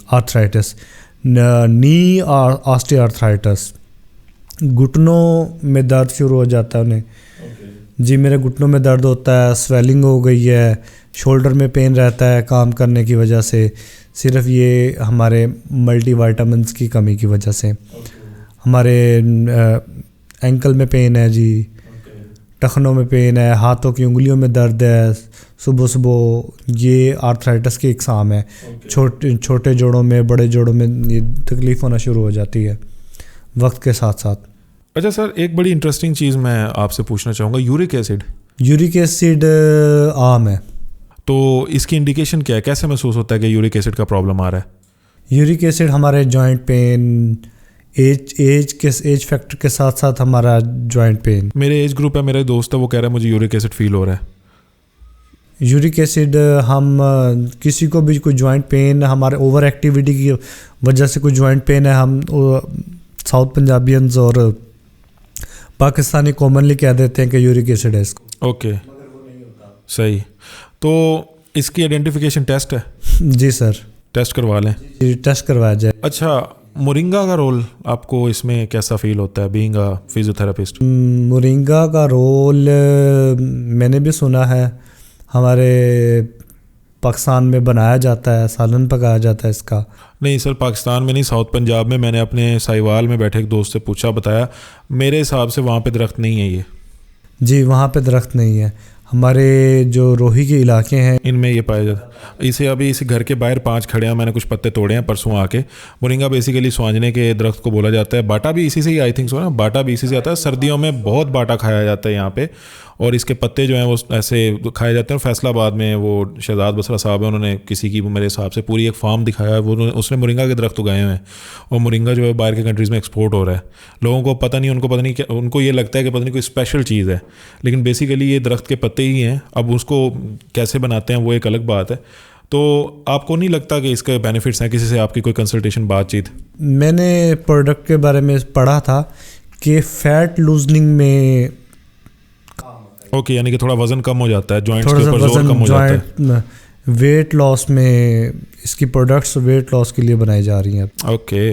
Speaker 2: آرتھرائٹس. نی آسٹی آرتھرائٹس, گھٹنوں میں درد شروع ہو جاتا ہے انہیں. جی میرے گھٹنوں میں درد ہوتا ہے, سویلنگ ہو گئی ہے, شولڈر میں پین رہتا ہے کام کرنے کی وجہ سے, صرف یہ ہمارے ملٹی وائٹامنس کی کمی کی وجہ سے. ہمارے اینکل میں پین ہے جی, ٹخنوں میں پین ہے, ہاتھوں کی انگلیوں میں درد ہے صبح صبح. یہ آرتھرائٹس کی اقسام ہے. چھوٹے جوڑوں میں, بڑے جوڑوں میں یہ تکلیف ہونا شروع ہو جاتی ہے وقت کے ساتھ ساتھ.
Speaker 1: اچھا سر, ایک بڑی انٹرسٹنگ چیز میں آپ سے پوچھنا چاہوں گا, یورک ایسڈ.
Speaker 2: یورک ایسڈ عام ہے.
Speaker 1: تو اس کی انڈیکیشن کیا ہے, کیسے محسوس ہوتا ہے کہ یورک ایسڈ کا پرابلم آ رہا ہے؟
Speaker 2: یورک ایسڈ ہمارے جوائنٹ پین, ایج فیکٹر کے ساتھ ساتھ ہمارا جوائنٹ پین.
Speaker 1: میرے ایج گروپ ہے, میرے دوست ہے, وہ کہہ رہا ہے مجھے یورک ایسڈ فیل ہو رہا ہے.
Speaker 2: یورک ایسڈ ہم کسی کو بھی کوئی جوائنٹ پین, ہمارے اوور ایکٹیویٹی کی وجہ سے کوئی جوائنٹ پین ہے, ہم ساؤتھ پنجابینز اور پاکستانی کامنلی کہہ دیتے ہیں کہ یورک ایسڈ ہے اس کو.
Speaker 1: اوکے, صحیح. تو اس کی آئیڈینٹیفیکیشن ٹیسٹ ہے؟
Speaker 2: جی سر,
Speaker 1: ٹیسٹ کروا لیں.
Speaker 2: جی ٹیسٹ کروایا جائے.
Speaker 1: اچھا, مورنگا کا رول آپ کو اس میں کیسا فیل ہوتا ہے being a physio therapist?
Speaker 2: Moringa کا رول میں نے بھی سنا ہے, ہمارے پاکستان میں بنایا جاتا ہے, سالن پکایا جاتا ہے اس کا.
Speaker 1: نہیں سر, پاکستان میں نہیں, ساؤتھ پنجاب میں. میں نے اپنے سائیوال میں بیٹھے ایک دوست سے پوچھا, بتایا میرے حساب سے وہاں پہ درخت نہیں ہے یہ.
Speaker 2: جی وہاں پہ درخت نہیں ہے. ہمارے جو روہی کے علاقے ہیں
Speaker 1: ان میں یہ پایا جاتا ہے. اسے ابھی اس گھر کے باہر 5 کھڑے ہیں, میں نے کچھ پتے توڑے ہیں پرسوں آ کے. مورنگا بیسیکلی سوانجنے کے درخت کو بولا جاتا ہے. باٹا بھی اسی سے ہی آئی تھنک سو نا, باٹا بھی اسی سے آتا ہے. سردیوں میں بہت باٹا کھایا جاتا ہے یہاں پہ, اور اس کے پتے جو ہیں وہ ایسے کھائے جاتے ہیں. فیصل آباد میں وہ شہزاد بسرا صاحب ہیں, انہوں نے کسی کی میرے حساب سے پوری ایک فارم دکھایا ہے, وہ اس نے مورنگا کے درخت اگائے ہوئے ہیں, اور مورنگا جو ہے باہر کے کنٹریز میں ایکسپورٹ ہو رہا ہے. لوگوں کو پتہ نہیں, ان کو یہ لگتا ہے کہ پتہ نہیں کوئی اسپیشل چیز ہے, لیکن بیسیکلی یہ درخت کے پتے ہی ہیں. اب اس کو کیسے بناتے ہیں وہ ایک الگ بات ہے. تو آپ کو نہیں لگتا کہ اس کے بینیفٹس ہیں؟ کسی سے آپ کی کوئی کنسلٹیشن بات چیت؟
Speaker 2: میں نے پروڈکٹ کے بارے میں پڑھا تھا کہ فیٹ لوزننگ میں.
Speaker 1: اوکے, یعنی کہ تھوڑا وزن کم ہو جاتا ہے, جوائنٹس کے اوپر زور کم ہو جاتا ہے.
Speaker 2: ویٹ لاس میں اس کی پروڈکٹس ویٹ لاس کے لیے بنائی جا رہی ہیں.
Speaker 1: اوکے,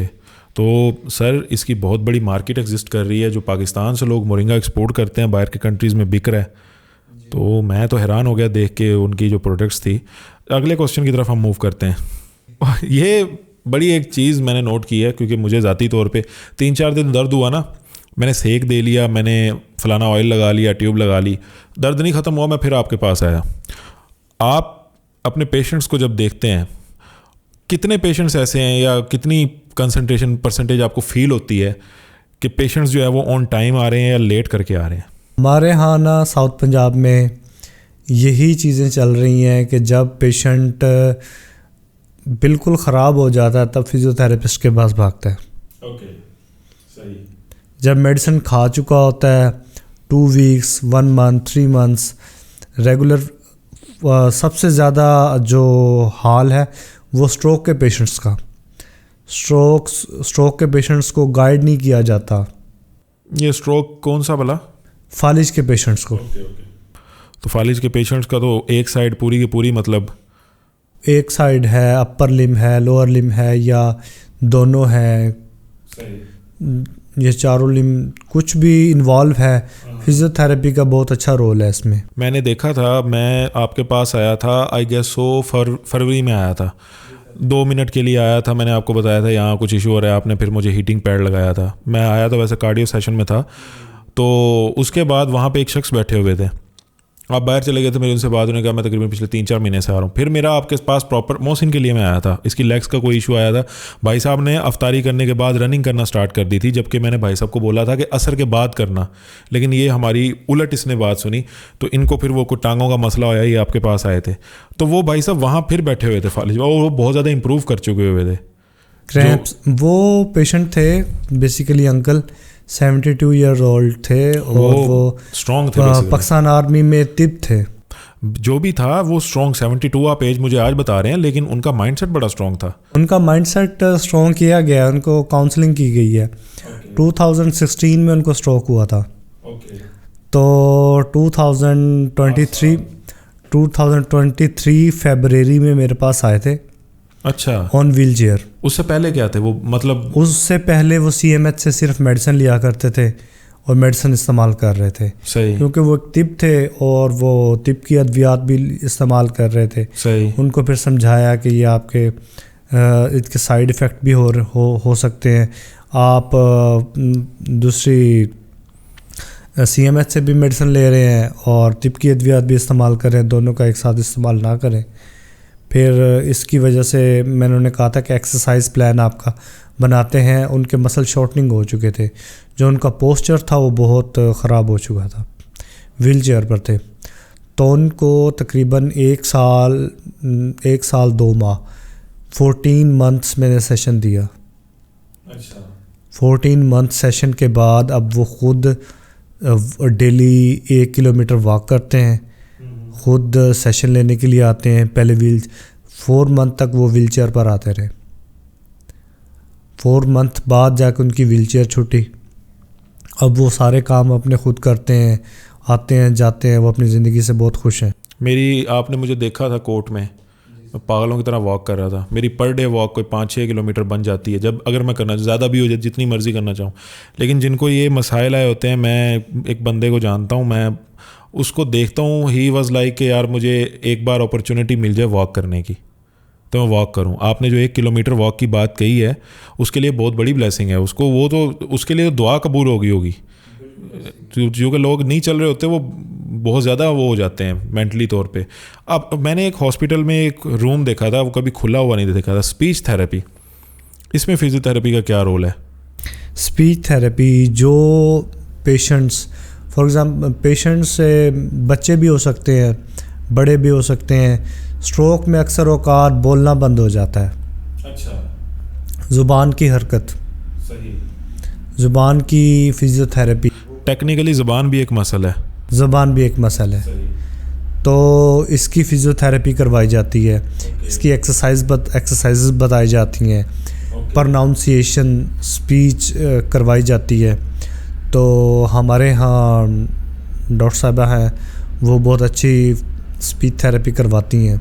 Speaker 1: تو سر اس کی بہت بڑی مارکیٹ ایگزسٹ کر رہی ہے. جو پاکستان سے لوگ مورنگا ایکسپورٹ کرتے ہیں باہر کے کنٹریز میں بک رہا ہے. تو میں تو حیران ہو گیا دیکھ کے ان کی جو پروڈکٹس تھی. اگلے کوسچن کی طرف ہم موو کرتے ہیں. یہ بڑی ایک چیز میں نے نوٹ کی ہے, کیونکہ مجھے ذاتی طور پہ 3-4 دن درد ہوا نا, میں نے سیک دے لیا, میں نے فلانا آئل لگا لیا, ٹیوب لگا لی, درد نہیں ختم ہوا, میں پھر آپ کے پاس آیا. آپ اپنے پیشنٹس کو جب دیکھتے ہیں, کتنے پیشنٹس ایسے ہیں یا کتنی کنسنٹریشن پرسنٹیج آپ کو فیل ہوتی ہے کہ پیشنٹس جو ہے وہ آن ٹائم آ رہے ہیں یا لیٹ کر کے آ رہے ہیں؟
Speaker 2: ہمارے ہاں نا ساؤتھ پنجاب میں یہی چیزیں چل رہی ہیں کہ جب پیشنٹ بالکل خراب ہو جاتا ہے تب فزیو تھراپسٹ کے پاس بھاگتا ہے.
Speaker 1: اوکے, صحیح.
Speaker 2: جب میڈیسن کھا چکا ہوتا ہے 2 ویکس 1 منتھ 3 منتھس ریگولر. سب سے زیادہ جو حال ہے وہ اسٹروک کے پیشنٹس کا. اسٹروک کے پیشنٹس کو گائیڈ نہیں کیا جاتا.
Speaker 1: یہ اسٹروک کون سا بلا؟
Speaker 2: فالج کے پیشنٹس کو.
Speaker 1: تو فالج کے پیشنٹس کا تو ایک سائڈ پوری کی پوری, مطلب
Speaker 2: ایک سائڈ ہے, اپر لم ہے, لوور لم ہے, یا دونوں ہے, یہ چاروں لم کچھ بھی انوالو ہے. فزیو تھراپی کا بہت اچھا رول ہے اس میں.
Speaker 1: میں نے دیکھا تھا, میں آپ کے پاس آیا تھا آئی گیس سو فروری میں آیا تھا, 2 منٹ کے لیے آیا تھا. میں نے آپ کو بتایا تھا یہاں کچھ ایشو ہو رہا ہے, آپ نے پھر مجھے ہیٹنگ پیڈ لگایا تھا. میں آیا تو ویسے کارڈیو سیشن میں تھا. تو اس کے بعد وہاں پہ ایک شخص بیٹھے ہوئے تھے, آپ باہر چلے گئے تھے, میری ان سے بات ہونے کا, میں تقریباً پچھلے 3-4 مہینے سے آ رہا ہوں. پھر میرا آپ کے پاس پراپر محسن کے لیے میں آیا تھا, اس کی لیگس کا کوئی ایشو آیا تھا, بھائی صاحب نے افطاری کرنے کے بعد رننگ کرنا سٹارٹ کر دی تھی, جبکہ میں نے بھائی صاحب کو بولا تھا کہ عصر کے بعد کرنا, لیکن یہ ہماری الٹ اس نے بات سنی, تو ان کو پھر وہ کچھ ٹانگوں کا مسئلہ ہوا, یہ آپ کے پاس آئے تھے, تو وہ بھائی صاحب وہاں پھر بیٹھے ہوئے تھے فالج, اور وہ بہت زیادہ امپروو کر چکے ہوئے تھے.
Speaker 2: کریمپس, وہ پیشنٹ تھے بیسیکلی انکل 72 ایئر اولڈ تھے, اور وہ
Speaker 1: اسٹرانگ تھے,
Speaker 2: پاکستان آرمی میں طب تھے,
Speaker 1: جو بھی تھا وہ اسٹرانگ. 72 آپ ایج مجھے آج بتا رہے ہیں, لیکن ان کا مائنڈ سیٹ بڑا اسٹرانگ تھا.
Speaker 2: ان کا مائنڈ سیٹ اسٹرانگ کیا گیا, ان کو کاؤنسلنگ کی گئی ہے. 2016 میں ان کو اسٹروک ہوا تھا, تو 2023 فیبرری میں میرے پاس آئے تھے.
Speaker 1: اچھا,
Speaker 2: آن ویل چیئر.
Speaker 1: اس سے پہلے کیا تھے وہ, مطلب
Speaker 2: اس سے پہلے وہ CMH سے صرف میڈیسن لیا کرتے تھے اور میڈیسن استعمال کر رہے تھے.
Speaker 1: صحیح,
Speaker 2: کیونکہ وہ ایک طب تھے اور وہ طب کی ادویات بھی استعمال کر رہے تھے.
Speaker 1: صحیح,
Speaker 2: ان کو پھر سمجھایا کہ یہ آپ کے اس کے سائیڈ ایفیکٹ بھی ہو سکتے ہیں, آپ دوسری CMH سے بھی میڈیسن لے رہے ہیں اور طب کی ادویات بھی استعمال کر رہے ہیں, دونوں کا ایک ساتھ استعمال نہ کریں. پھر اس کی وجہ سے میں نے انہیں کہا تھا کہ ایکسرسائز پلان آپ کا بناتے ہیں. ان کے مسل شارٹنگ ہو چکے تھے, جو ان کا پوسچر تھا وہ بہت خراب ہو چکا تھا, ویل چیئر پر تھے. تو ان کو تقریباً 1 سال 2 ماہ 14 منتھس میں نے سیشن دیا.
Speaker 1: اچھا,
Speaker 2: 14 منتھ سیشن کے بعد اب وہ خود ڈیلی 1 کلومیٹر واک کرتے ہیں, خود سیشن لینے کے لیے آتے ہیں. پہلے 4 منتھ تک وہ ویل چیئر پر آتے رہے, 4 منتھ بعد جا کے ان کی ویل چیئر چھوٹی. اب وہ سارے کام اپنے خود کرتے ہیں, آتے ہیں جاتے ہیں, وہ اپنی زندگی سے بہت خوش ہیں.
Speaker 1: آپ نے مجھے دیکھا تھا کوٹ میں پاگلوں کی طرح واک کر رہا تھا. میری پر ڈے واک کوئی 5-6 کلومیٹر بن جاتی ہے, جب اگر میں کرنا, زیادہ بھی ہو جائے, جتنی مرضی کرنا چاہوں. لیکن جن کو یہ مسائل آئے ہوتے ہیں, میں ایک بندے کو جانتا ہوں, میں اس کو دیکھتا ہوں, ہی واز لائک کہ یار مجھے ایک بار اپرچونٹی مل جائے واک کرنے کی تو میں واک کروں. آپ نے جو 1 کلومیٹر واک کی بات کہی ہے, اس کے لیے بہت بڑی بلیسنگ ہے اس کو, وہ تو اس کے لیے دعا قبول ہوگی. جو کہ لوگ نہیں چل رہے ہوتے وہ بہت زیادہ وہ ہو جاتے ہیں مینٹلی طور پہ. اب میں نے ایک ہاسپٹل میں ایک روم دیکھا تھا, وہ کبھی کھلا ہوا نہیں دیکھا تھا, اسپیچ تھراپی. اس میں فزیو تھراپی کا کیا رول ہے؟
Speaker 2: اسپیچ تھراپی, جو پیشنٹس فار ایگزامپل پیشنٹس سے بچے بھی ہو سکتے ہیں, بڑے بھی ہو سکتے ہیں, اسٹروک میں اکثر اوقات بولنا بند ہو جاتا ہے.
Speaker 1: اچھا,
Speaker 2: زبان کی حرکت,
Speaker 1: صحیح,
Speaker 2: زبان کی فزیو تھراپی.
Speaker 1: ٹیکنیکلی زبان بھی ایک مسئلہ ہے,
Speaker 2: زبان بھی ایک مسئلہ ہے, تو اس کی فزیو تھراپی کروائی جاتی ہے. اس کی ایکسرسائزز بتائی جاتی ہیں, پرناؤنسیشن اسپیچ کروائی جاتی ہے. تو ہمارے ہاں ڈاکٹر صاحبہ ہیں, وہ بہت اچھی اسپیچ تھراپی کرواتی ہیں.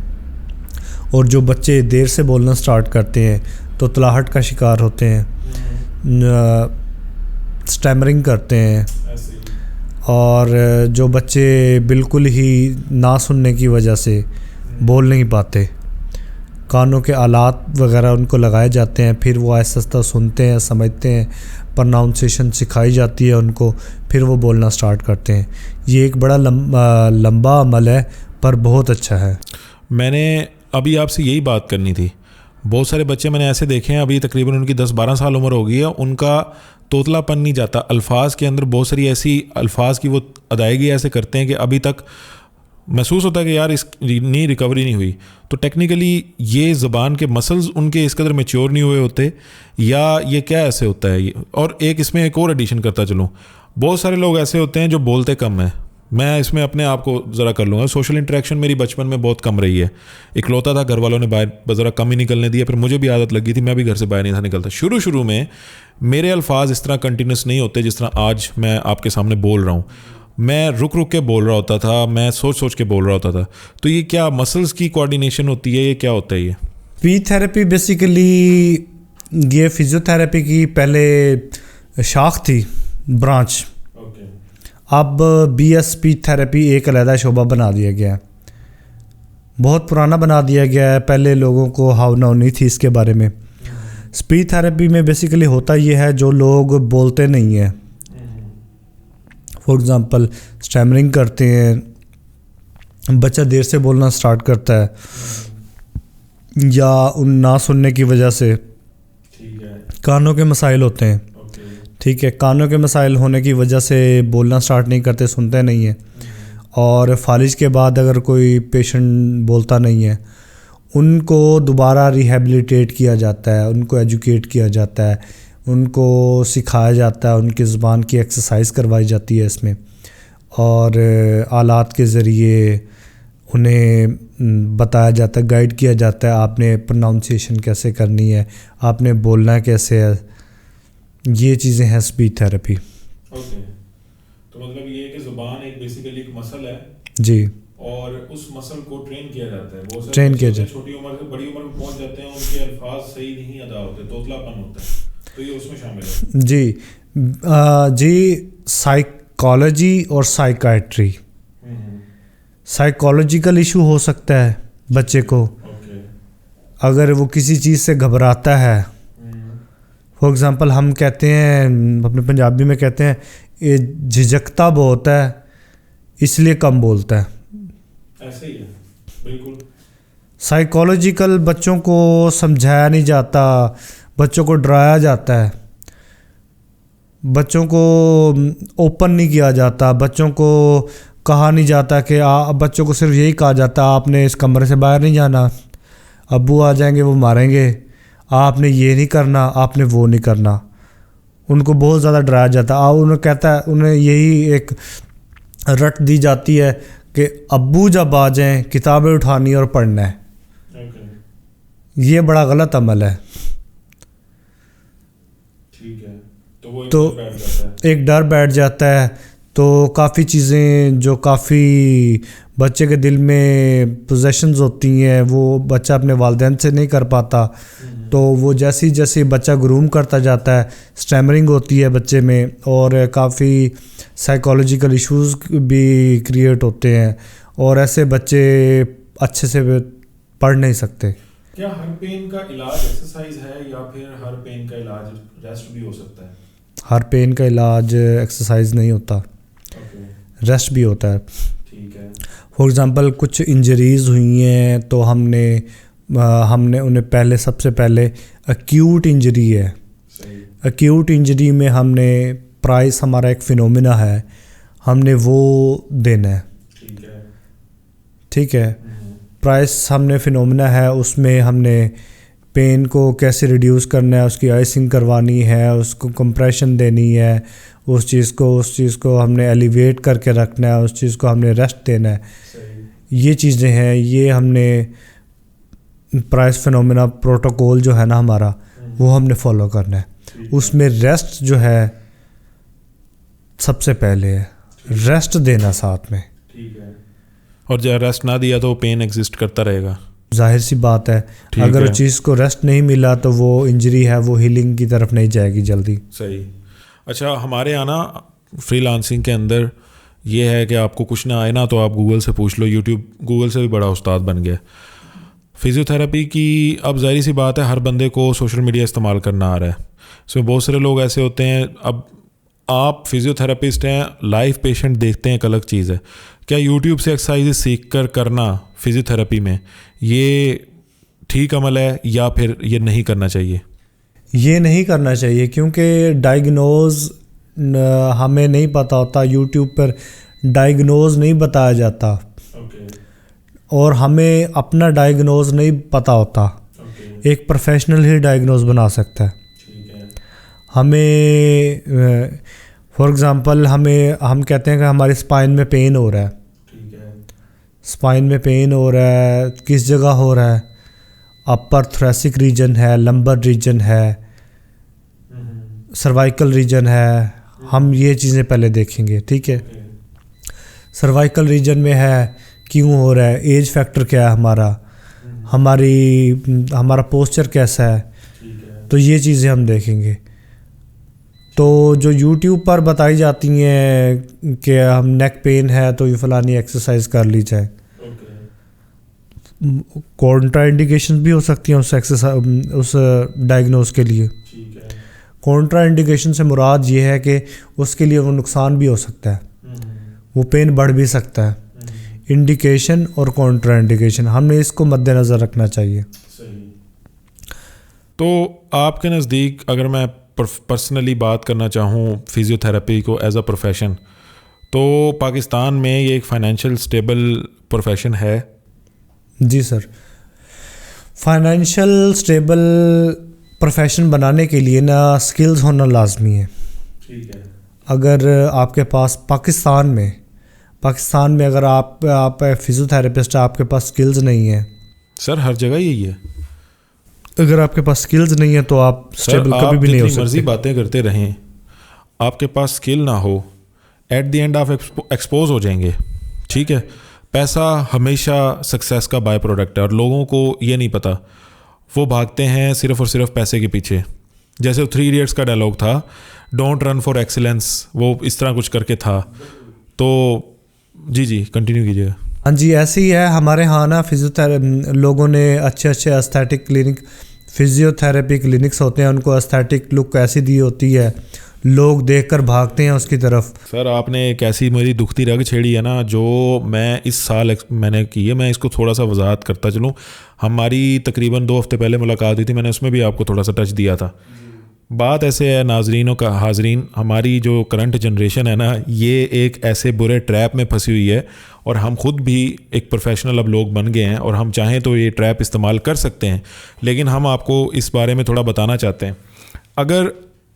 Speaker 2: اور جو بچے دیر سے بولنا سٹارٹ کرتے ہیں تو تلاہٹ کا شکار ہوتے ہیں, سٹیمرنگ کرتے ہیں, اور جو بچے بالکل ہی نہ سننے کی وجہ سے بول نہیں پاتے, کانوں کے آلات وغیرہ ان کو لگائے جاتے ہیں, پھر وہ آہستہ آہستہ سنتے ہیں, سمجھتے ہیں, پرناؤنسیشن سکھائی جاتی ہے ان کو, پھر وہ بولنا سٹارٹ کرتے ہیں. یہ ایک بڑا لمبا عمل ہے پر بہت اچھا ہے.
Speaker 1: میں نے ابھی آپ سے یہی بات کرنی تھی. بہت سارے بچے میں نے ایسے دیکھے ہیں, ابھی تقریباً ان کی 10-12 سال عمر ہو گئی ہے, ان کا توتلا پن نہیں جاتا. الفاظ کے اندر بہت ساری ایسی الفاظ کی وہ ادائیگی ایسے کرتے ہیں کہ ابھی تک محسوس ہوتا ہے کہ یار اس نہیں ریکوری نہیں ہوئی. تو ٹیکنیکلی یہ زبان کے مسلز ان کے اس قدر میچور نہیں ہوئے ہوتے, یا یہ کیا ایسے ہوتا ہے؟ اور اس میں ایک اور ایڈیشن کرتا چلوں, بہت سارے لوگ ایسے ہوتے ہیں جو بولتے کم ہیں. میں اس میں اپنے آپ کو ذرا کر لوں گا. سوشل انٹریکشن میری بچپن میں بہت کم رہی ہے, اکلوتا تھا, گھر والوں نے باہر ذرا کم ہی نکلنے دیا, پھر مجھے بھی عادت لگی تھی, میں بھی گھر سے باہر نہیں تھا نکلتا. شروع میں میرے الفاظ اس طرح کنٹینیوس نہیں ہوتے جس طرح آج میں آپ کے سامنے بول رہا ہوں. میں رک کے بول رہا ہوتا تھا, میں سوچ کے بول رہا ہوتا تھا. تو یہ کیا مسلز کی کوآرڈینیشن ہوتی ہے, یہ کیا ہوتا ہے؟ یہ
Speaker 2: اسپیچ تھراپی بیسیکلی یہ فزیو تھراپی کی پہلے شاخ تھی, برانچ. اب BS اسپیچ تھراپی ایک علیحدہ شعبہ بنا دیا گیا ہے, بہت پرانا بنا دیا گیا ہے. پہلے لوگوں کو ہاؤ نہیں تھی اس کے بارے میں. اسپیچ تھراپی میں بیسیکلی ہوتا یہ ہے جو لوگ بولتے نہیں ہیں, فار ایگزامپل اسٹیمرنگ کرتے ہیں, بچہ دیر سے بولنا سٹارٹ کرتا ہے, یا ان نہ سننے کی وجہ سے کانوں کے مسائل ہوتے ہیں. ٹھیک ہے, کانوں کے مسائل ہونے کی وجہ سے بولنا سٹارٹ نہیں کرتے, سنتے نہیں ہیں. اور فالج کے بعد اگر کوئی پیشنٹ بولتا نہیں ہے, ان کو دوبارہ ریہیبلیٹیٹ کیا جاتا ہے, ان کو ایجوکیٹ کیا جاتا ہے, ان کو سکھایا جاتا ہے, ان کی زبان کی ایکسرسائز کروائی جاتی ہے اس میں, اور آلات کے ذریعے انہیں بتایا جاتا ہے, گائیڈ کیا جاتا ہے, آپ نے پروناؤنسیشن کیسے کرنی ہے, آپ نے بولنا کیسے ہے. یہ چیزیں ہیں اسپیچ تھراپی.
Speaker 1: اوکے, تو مطلب یہ ہے کہ زبان ایک بیسیکلی ایک مسل ہے
Speaker 2: جی,
Speaker 1: اور اس مسل کو ٹرین کیا جاتا ہے. وہ
Speaker 2: ٹرین کیا جاتا ہے.
Speaker 1: چھوٹی عمر سے بڑی عمر میں پہنچ جاتے ہیں, ان کے الفاظ صحیح نہیں ادا ہوتے, توتلاپن ہوتا ہے, تو یہ اس میں شامل ہے.
Speaker 2: جی سائیکالوجی اور سائیکائٹری. سائیکالوجیکل ایشو ہو سکتا ہے بچے کو, اگر وہ کسی چیز سے گھبراتا ہے. فار ایگزامپل ہم کہتے ہیں, اپنے پنجابی میں کہتے ہیں, یہ جھجکتا بہت ہے اس لیے کم بولتا ہے.
Speaker 1: ایسے ہی ہے بالکل.
Speaker 2: سائیکالوجیکل بچوں کو سمجھایا نہیں جاتا, بچوں کو ڈرایا جاتا ہے, بچوں کو اوپن نہیں کیا جاتا, بچوں کو کہا نہیں جاتا کہ بچوں کو صرف یہی کہا جاتا آپ نے اس کمرے سے باہر نہیں جانا, ابو آ جائیں گے وہ ماریں گے, آپ نے یہ نہیں کرنا, آپ نے وہ نہیں کرنا. ان کو بہت زیادہ ڈرایا جاتا ہے. انہیں کہتا ہے, انہیں یہی ایک رٹ دی جاتی ہے کہ ابو جب آ جائیں کتابیں اٹھانی اور پڑھنا ہے. یہ بڑا غلط عمل ہے. تو ایک ڈر بیٹھ جاتا ہے, تو کافی چیزیں جو کافی بچے کے دل میں پوزیشنز ہوتی ہیں وہ بچہ اپنے والدین سے نہیں کر پاتا. تو وہ جیسی جیسے بچہ گروم کرتا جاتا ہے, اسٹیمرنگ ہوتی ہے بچے میں, اور کافی سائیکالوجیکل ایشوز بھی کریٹ ہوتے ہیں, اور ایسے بچے اچھے سے پڑھ نہیں سکتے.
Speaker 1: کیا ہر پین کا علاج ایکسرسائز ہے, یا پھر ہر پین کا علاج ریسٹ بھی ہو سکتا ہے؟
Speaker 2: ہر پین کا علاج ایکسرسائز نہیں ہوتا, ریسٹ بھی ہوتا ہے.
Speaker 1: ٹھیک ہے.
Speaker 2: فار ایگزامپل کچھ انجریز ہوئی ہیں تو ہم نے انہیں پہلے سب سے پہلے ایکیوٹ انجری ہے. ایکیوٹ انجری میں ہم نے پرائس, ہمارا ایک فینومینا ہے, ہم نے وہ دینا ہے. ٹھیک ہے. پرائس ہم نے فینومینا ہے, اس میں ہم نے پین کو کیسے ریڈیوس کرنا ہے, اس کی آئسنگ کروانی ہے, اس کو کمپریشن دینی ہے, اس چیز کو ہم نے ایلیویٹ کر کے رکھنا ہے, اس چیز کو ہم نے ریسٹ دینا ہے. یہ چیزیں ہیں, یہ ہم نے پرائس فینومینا پروٹوکول جو ہے نا ہمارا, وہ ہم نے فالو کرنا ہے. اس میں ریسٹ جو ہے سب سے پہلے ہے, ریسٹ دینا ساتھ میں.
Speaker 1: اور جب ریسٹ نہ دیا تو پین ایگزسٹ کرتا رہے گا.
Speaker 2: ظاہر سی بات ہے, اگر اس چیز کو ریسٹ نہیں ملا تو وہ انجری ہے وہ ہیلنگ کی طرف نہیں جائے گی جلدی.
Speaker 1: صحیح. اچھا, ہمارے یہاں نا فری لانسنگ کے اندر یہ ہے کہ آپ کو کچھ نہ آئے نا تو آپ گوگل سے پوچھ لو, یوٹیوب گوگل سے بھی بڑا استاد بن گیا. فزیو تھراپی کی اب ظاہری سی بات ہے ہر بندے کو سوشل میڈیا استعمال کرنا آ رہا ہے. اس میں بہت سارے لوگ ایسے ہوتے ہیں, اب آپ فزیو تھراپسٹ ہیں, لائیو پیشنٹ دیکھتے ہیں, ایک الگ چیز ہے. کیا یوٹیوب سے ایکسرسائز سیکھ کر کرنا فزیو تھراپی میں یہ ٹھیک عمل ہے, یا پھر یہ نہیں کرنا چاہیے؟
Speaker 2: یہ نہیں کرنا چاہیے, کیونکہ ڈائگنوز ہمیں نہیں پتہ ہوتا, یوٹیوب پر ڈائگنوز نہیں بتایا جاتا, اور ہمیں اپنا ڈائگنوز نہیں پتہ ہوتا. ایک پروفیشنل ہی ڈائگنوز بنا سکتا ہے. ہمیں فار ایگزامپل ہم کہتے ہیں کہ ہماری اسپائن میں پین ہو رہا ہے, اسپائن میں پین ہو رہا ہے, کس جگہ ہو رہا ہے, اپر تھریسک ریجن ہے, لمبر ریجن ہے, سروائیکل ریجن ہے, ہم یہ چیزیں پہلے دیکھیں گے. ٹھیک ہے. سروائیکل ریجن میں ہے, کیوں ہو رہا ہے, ایج فیکٹر کیا ہے ہمارا پوسچر کیسا ہے, تو یہ چیزیں ہم دیکھیں گے. تو جو یوٹیوب پر بتائی جاتی ہیں کہ ہم نیک پین ہے تو یہ فلانی ایکسرسائز کر لی جائے, کونٹرا انڈیکیشن بھی ہو سکتی ہیں اس ڈائگنوز کے لیے. کونٹرا انڈیکیشن سے مراد یہ ہے کہ اس کے لیے وہ نقصان بھی ہو سکتا ہے. وہ پین بڑھ بھی سکتا ہے. انڈیکیشن اور کانٹرا انڈیکیشن ہم نے اس کو مد نظر رکھنا چاہیے.
Speaker 1: تو آپ کے نزدیک اگر میں پرسنلی بات کرنا چاہوں فزیو تھراپی کو ایز اے پروفیشن، تو پاکستان میں یہ ایک فائنینشیل اسٹیبل پروفیشن ہے؟
Speaker 2: جی سر، فائنینشیل اسٹیبل پروفیشن بنانے کے لیے نا سکلز ہونا لازمی ہے.
Speaker 1: ٹھیک ہے.
Speaker 2: اگر آپ کے پاس پاکستان میں اگر آپ فزیو تھراپسٹ آپ کے پاس سکلز نہیں ہیں.
Speaker 1: سر ہر جگہ یہی ہے.
Speaker 2: اگر آپ کے پاس سکلز نہیں ہیں تو آپ اسٹیبل کبھی بھی نہیں ہو سکتے.
Speaker 1: مرضی باتیں کرتے رہیں، آپ کے پاس سکل نہ ہو، ایٹ دی اینڈ آپ ایکسپوز ہو جائیں گے. ٹھیک ہے. پیسہ ہمیشہ سکسیس کا بائی پروڈکٹ ہے، اور لوگوں کو یہ نہیں پتہ، وہ بھاگتے ہیں صرف اور صرف پیسے کے پیچھے. جیسے 3 ایڈیٹس کا ڈائلاگ تھا، ڈونٹ رن فار ایکسیلنس، وہ اس طرح کچھ کر کے تھا. تو جی کنٹینیو کیجیے.
Speaker 2: ہاں جی، ایسے ہی ہے ہمارے ہاں نا. لوگوں نے اچھے aesthetic clinic, physio therapy clinics ہوتے ہیں، ان کو استھیٹک لک ایسی دی ہوتی ہے، لوگ دیکھ کر بھاگتے ہیں اس کی طرف.
Speaker 1: سر آپ نے ایک ایسی میری دکھتی رگ چھیڑی ہے نا، جو میں اس سال میں نے کی ہے. میں اس کو تھوڑا سا وضاحت کرتا چلوں. ہماری تقریباً 2 ہفتے پہلے ملاقات ہوئی تھی، میں نے اس میں بھی آپ کو تھوڑا سا ٹچ دیا تھا. بات ایسے ہے حاضرین، ہماری جو کرنٹ جنریشن ہے نا، یہ ایک ایسے برے ٹریپ میں پھنسی ہوئی ہے، اور ہم خود بھی ایک پروفیشنل اب لوگ بن گئے ہیں، اور ہم چاہیں تو یہ ٹریپ استعمال کر سکتے ہیں. لیکن ہم آپ کو اس بارے میں تھوڑا بتانا چاہتے ہیں. اگر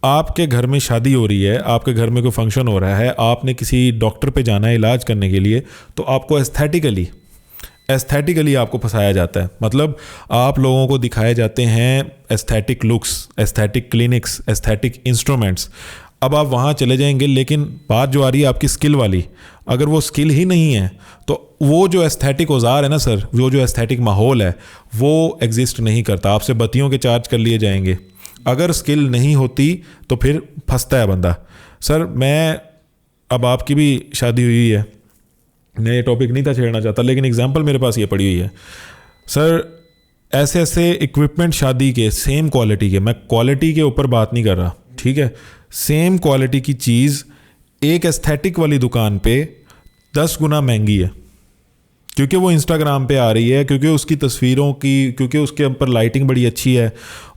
Speaker 1: آپ کے گھر میں شادی ہو رہی ہے، آپ کے گھر میں کوئی فنکشن ہو رہا ہے، آپ نے کسی ڈاکٹر پہ جانا ہے علاج کرنے کے لیے، تو آپ کو ایستھیٹیکلی آپ کو پھنسایا جاتا ہے. مطلب آپ لوگوں کو دکھائے جاتے ہیں aesthetic looks, aesthetic clinics, aesthetic instruments. اب آپ وہاں چلے جائیں گے، لیکن بات جو آ رہی ہے آپ کی اسکل والی، اگر وہ اسکل ہی نہیں ہے تو وہ جو ایستھیٹک اوزار ہے نا سر، وہ جو ایستھیٹک ماحول ہے وہ ایگزسٹ نہیں کرتا. آپ سے بتیوں کے چارج کر لیے جائیں گے. اگر اسکل نہیں ہوتی تو پھر پھنستا ہے بندہ. سر میں اب آپ کی بھی شادی ہوئی ہے، میں یہ ٹاپک نہیں تھا چھیڑنا چاہتا، لیکن اگزامپل میرے پاس یہ پڑی ہوئی ہے. سر ایسے اکوپمنٹ شادی کے سیم کوالٹی کے، میں کوالٹی کے اوپر بات نہیں کر رہا، ٹھیک ہے، سیم کوالٹی کی چیز ایک ایستھیٹک والی دکان پہ 10 گنا مہنگی ہے، کیونکہ وہ انسٹاگرام پہ آ رہی ہے، کیونکہ اس کی تصویروں کی، کیونکہ اس کے اوپر لائٹنگ بڑی اچھی ہے،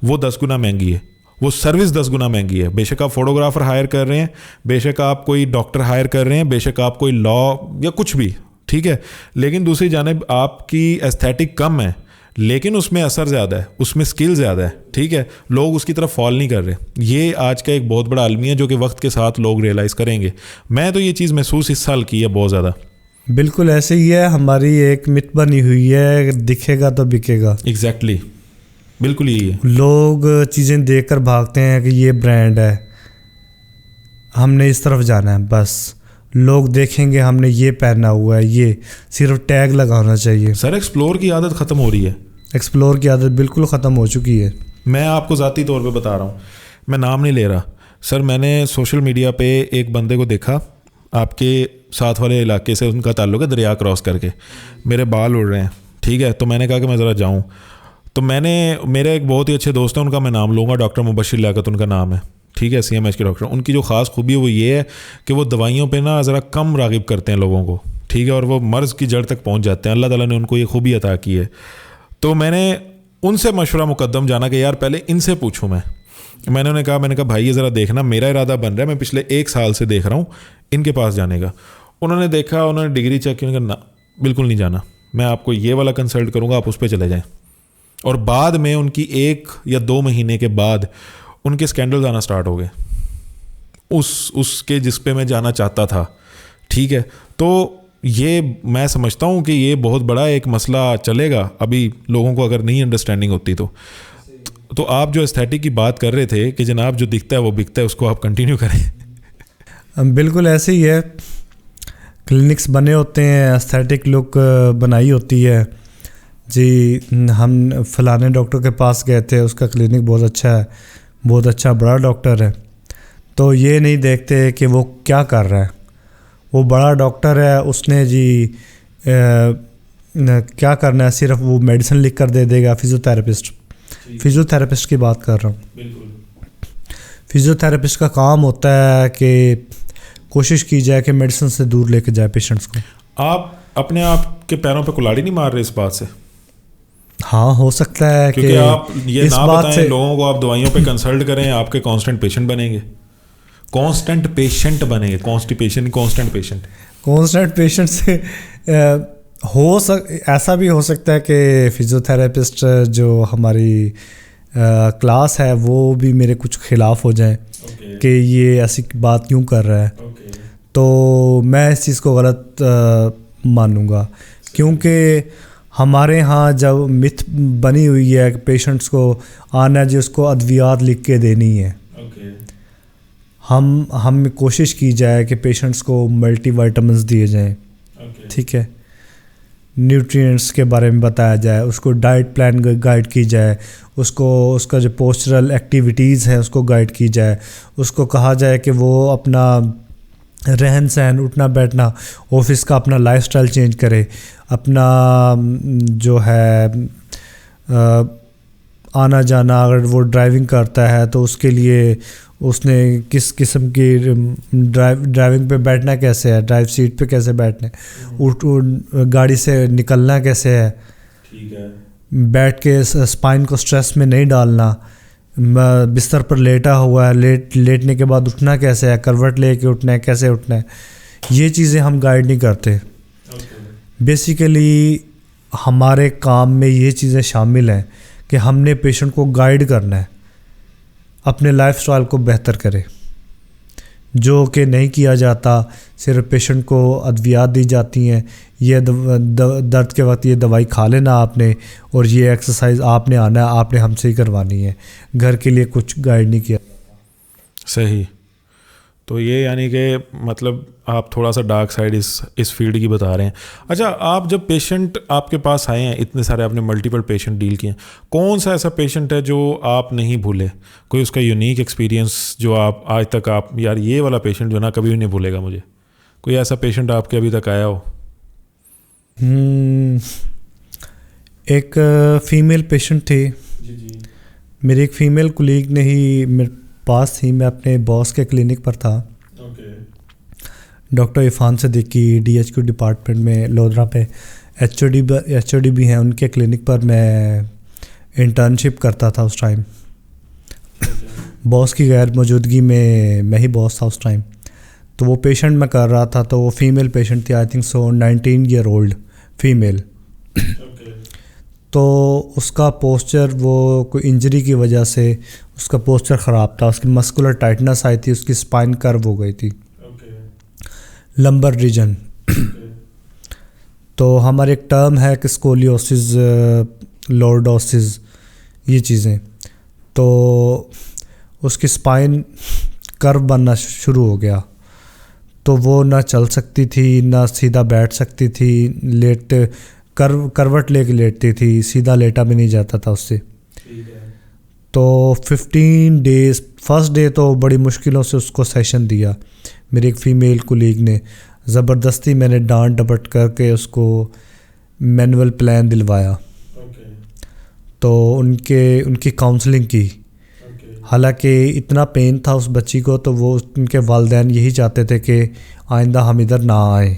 Speaker 1: وہ 10 گنا مہنگی ہے. وہ سروس 10 گنا مہنگی ہے. بے شک آپ فوٹوگرافر ہائر کر رہے ہیں، بے شک آپ کوئی ڈاکٹر ہائر کر رہے ہیں، بے شک آپ کوئی لا یا کچھ بھی، ٹھیک ہے، لیکن دوسری جانب آپ کی ایستھیٹک کم ہے، لیکن اس میں اثر زیادہ ہے، اس میں اسکل زیادہ ہے، ٹھیک ہے، لوگ اس کی طرف فال نہیں کر رہے. یہ آج کا ایک بہت بڑا المیہ ہے جو کہ وقت کے ساتھ لوگ ریئلائز کریں گے. میں تو یہ چیز محسوس اس سال کی ہے بہت زیادہ.
Speaker 2: بالکل ایسے ہی ہے. ہماری ایک مت بنی ہوئی ہے، دکھے گا تو بکے گا.
Speaker 1: ایگزیکٹلی، بالکل یہی ہے.
Speaker 2: لوگ چیزیں دیکھ کر بھاگتے ہیں کہ یہ برانڈ ہے، ہم نے اس طرف جانا ہے، بس لوگ دیکھیں گے ہم نے یہ پہنا ہوا ہے، یہ صرف ٹیگ لگانا چاہیے.
Speaker 1: سر ایکسپلور کی عادت ختم ہو رہی ہے.
Speaker 2: ایکسپلور کی عادت بالکل ختم ہو چکی ہے.
Speaker 1: میں آپ کو ذاتی طور پہ بتا رہا ہوں، میں نام نہیں لے رہا. سر میں نے سوشل میڈیا پہ ایک بندے کو دیکھا، آپ کے ساتھ والے علاقے سے ان کا تعلق ہے، دریا کراس کر کے. میرے بال اڑ رہے ہیں، ٹھیک ہے، تو میں نے کہا کہ میں ذرا جاؤں. تو میرے ایک بہت ہی اچھے دوست ہیں، ان کا میں نام لوں گا، ڈاکٹر مبشر لیاقت ان کا نام ہے، ٹھیک ہے، CMH کے ڈاکٹر. ان کی جو خاص خوبی ہے وہ یہ ہے کہ وہ دوائیوں پہ نا ذرا کم راغب کرتے ہیں لوگوں کو، ٹھیک ہے، اور وہ مرض کی جڑ تک پہنچ جاتے ہیں. اللہ تعالیٰ نے ان کو یہ خوبی عطا کی ہے. تو میں نے ان سے مشورہ مقدم جانا کہ یار پہلے ان سے پوچھوں. میں نے انہیں کہا، میں نے کہا بھائی یہ ذرا دیکھنا، میرا ارادہ بن رہا ہے، میں پچھلے 1 سال سے دیکھ رہا ہوں ان کے پاس جانے کا. انہوں نے دیکھا، انہوں نے ڈگری چیک کی، انہوں نے کہا نا بالکل نہیں جانا، میں آپ کو یہ والا کنسلٹ کروں گا، آپ اس پہ چلے جائیں. اور بعد میں ان کی 1 یا 2 مہینے کے بعد ان کے اسکینڈلز آنا سٹارٹ ہو گئے اس کے جس پہ میں جانا چاہتا تھا، ٹھیک ہے. تو یہ میں سمجھتا ہوں کہ یہ بہت بڑا ایک مسئلہ چلے گا ابھی لوگوں کو اگر نہیں انڈرسٹینڈنگ ہوتی تو آپ جو ایستھیٹک کی بات کر رہے تھے کہ جناب جو دکھتا ہے وہ بکتا ہے، اس کو آپ کنٹینیو کریں.
Speaker 2: بالکل ایسے ہی ہے. کلینکس بنے ہوتے ہیں، ایستھیٹک لک بنائی ہوتی ہے. جی ہم فلانے ڈاکٹر کے پاس گئے تھے، اس کا کلینک بہت اچھا ہے، بہت اچھا بڑا ڈاکٹر ہے. تو یہ نہیں دیکھتے کہ وہ کیا کر رہا ہے. وہ بڑا ڈاکٹر ہے، اس نے جی کیا کرنا ہے، صرف وہ میڈیسن لکھ کر دے دے گا. فزیو تھراپسٹ کی بات کر رہا ہوں. فزیو تھراپسٹ کا کام ہوتا ہے کہ کوشش کی جائے کہ میڈیسن سے دور لے کے جائے پیشنٹس کو.
Speaker 1: آپ اپنے آپ کے پیروں پہ کلاڑی نہیں مار رہے اس بات سے؟
Speaker 2: ہاں ہو سکتا ہے
Speaker 1: کیونکہ آپ یہ نہ بتائیں لوگوں کو, آپ دوائیوں پہ کنسلٹ کریں, آپ کے کانسٹنٹ پیشنٹ بنیں گے, کانسٹنٹ پیشنٹ بنیں گے, کانسٹنٹ پیشنٹ سے ایسا بھی ہو سکتا ہے کہ فزیوتھراپسٹ جو ہماری کلاس ہے وہ بھی میرے کچھ خلاف ہو جائیں کہ یہ ایسی بات کیوں کر رہا ہے, تو میں اس چیز کو غلط مانوں گا. کیونکہ ہمارے ہاں جب متھ بنی ہوئی ہے کہ پیشنٹس کو آنا جی اس کو ادویات لکھ کے دینی ہے, ہم کوشش کی جائے کہ پیشنٹس کو ملٹی وائٹامنس دیے جائیں, ٹھیک ہے, نیوٹرینٹس کے بارے میں بتایا جائے, اس کو ڈائٹ پلان گائیڈ کی جائے, اس کا جو پوسچرل ایکٹیویٹیز ہیں اس کو گائیڈ کی جائے, اس کو کہا جائے کہ وہ اپنا رہن سہن, اٹھنا بیٹھنا, آفس کا اپنا لائف سٹائل چینج کرے, اپنا جو ہے آنا جانا, اگر وہ ڈرائیونگ کرتا ہے تو اس کے لیے اس نے کس قسم کی ڈرائیونگ پہ بیٹھنا کیسے ہے, ڈرائیو سیٹ پہ کیسے بیٹھنا ہے, گاڑی سے نکلنا کیسے ہے, بیٹھ کے اسپائن کو سٹریس میں نہیں ڈالنا, بستر پر لیٹا ہوا ہے لیٹنے کے بعد اٹھنا کیسے ہے, کروٹ لے کے اٹھنا ہے, کیسے اٹھنا ہے, یہ چیزیں ہم گائیڈ نہیں کرتے. بیسیکلی ہمارے کام میں یہ چیزیں شامل ہیں کہ ہم نے پیشنٹ کو گائیڈ کرنا ہے, اپنے لائف سٹائل کو بہتر کرے, جو کہ نہیں کیا جاتا. صرف پیشنٹ کو ادویات دی جاتی ہیں, یہ درد کے وقت یہ دوائی کھا لینا آپ نے, اور یہ ایکسرسائز آپ نے آنا ہے, آپ نے ہم سے ہی کروانی ہے, گھر کے لیے کچھ گائیڈ نہیں کیا. صحیح. تو یہ یعنی کہ مطلب آپ تھوڑا سا ڈارک سائڈ اس فیلڈ کی بتا رہے ہیں. اچھا, آپ جب پیشنٹ آپ کے پاس آئے ہیں, اتنے سارے آپ نے ملٹیپل پیشنٹ ڈیل کیے ہیں, کون سا ایسا پیشنٹ ہے جو آپ نہیں بھولے, کوئی اس کا یونیک ایکسپیرینس جو آپ آج تک آپ یار یہ والا پیشنٹ جو نا کبھی بھی نہیں بھولے گا مجھے, کوئی ایسا پیشنٹ آپ کے ابھی تک آیا ہو؟
Speaker 2: ایک فیمیل پیشنٹ تھی میری, ایک فیمیل کولیگ نے ہی میرے پاس تھی, میں اپنے باس کے کلینک پر تھا, doctor Irfan Siddiqui DHQ department میں لودھرا پہ HOD بھی ہیں, ان کے کلینک پر میں انٹرنشپ کرتا تھا اس ٹائم. باس کی غیر موجودگی میں ہی باس تھا اس ٹائم. تو وہ پیشنٹ میں کر رہا تھا, تو وہ فیمیل پیشنٹ تھی, I think so 19 year old female. تو اس کا پوسچر, وہ کوئی انجری کی وجہ سے اس کا پوسچر خراب تھا, اس کی مسکولر ٹائٹنس آئی تھی, اس کی اسپائن کرو ہو گئی تھی, لمبر ریجن. تو ہماری ایک ٹرم ہے کہ اسکولیوسس, لورڈوسس, یہ چیزیں. تو اس کی اسپائن کرو بننا شروع ہو گیا, تو وہ نہ چل سکتی تھی, نہ سیدھا بیٹھ سکتی تھی, کروٹ لے کے لیٹتی تھی, سیدھا لیٹا بھی نہیں جاتا تھا اس سے. تو 15 days, فرسٹ ڈے تو بڑی مشکلوں سے اس کو سیشن دیا میری ایک فیمیل کولیگ نے, زبردستی میں نے ڈانٹ ڈپٹ کر کے اس کو مینول پلان دلوایا. تو ان کی کاؤنسلنگ کی, حالانکہ اتنا پین تھا اس بچی کو, تو وہ ان کے والدین یہی چاہتے تھے کہ آئندہ ہم ادھر نہ آئیں.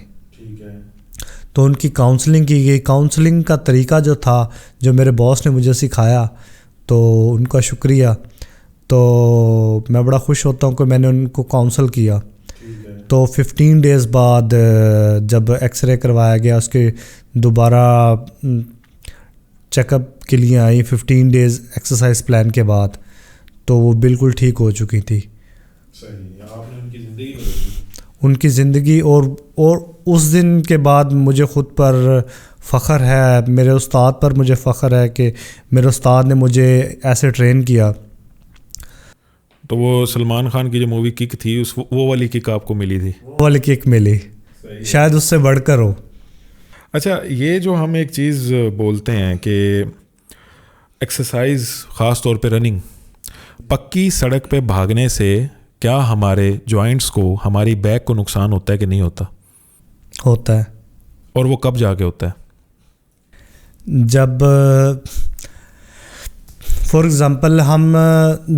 Speaker 2: تو ان کی کاؤنسلنگ کی گئی. کاؤنسلنگ کا طریقہ جو تھا, جو میرے باس نے مجھے سکھایا, تو ان کا شکریہ. تو میں بڑا خوش ہوتا ہوں کہ میں نے ان کو کاؤنسل کیا. تو 15 days بعد جب ایکس رے کروایا گیا, اس کے دوبارہ چیک اپ کے لیے آئی 15 days ایکسرسائز پلان کے بعد, تو وہ بالکل ٹھیک ہو چکی تھی. ان کی زندگی اور اس دن کے بعد مجھے خود پر فخر ہے, میرے استاد پر مجھے فخر ہے کہ میرے استاد نے مجھے ایسے ٹرین کیا.
Speaker 1: تو وہ سلمان خان کی جو مووی کک تھی, وہ والی کک آپ کو ملی تھی؟
Speaker 2: وہ والی کک ملی, شاید اس سے بڑھ کر ہو.
Speaker 1: اچھا, یہ جو ہم ایک چیز بولتے ہیں کہ ایکسرسائز, خاص طور پہ رننگ, پکی سڑک پہ بھاگنے سے کیا ہمارے جوائنٹس کو, ہماری بیک کو نقصان ہوتا ہے کہ نہیں ہوتا؟
Speaker 2: ہوتا ہے.
Speaker 1: اور وہ کب جا کے ہوتا ہے؟
Speaker 2: جب فار ایگزامپل ہم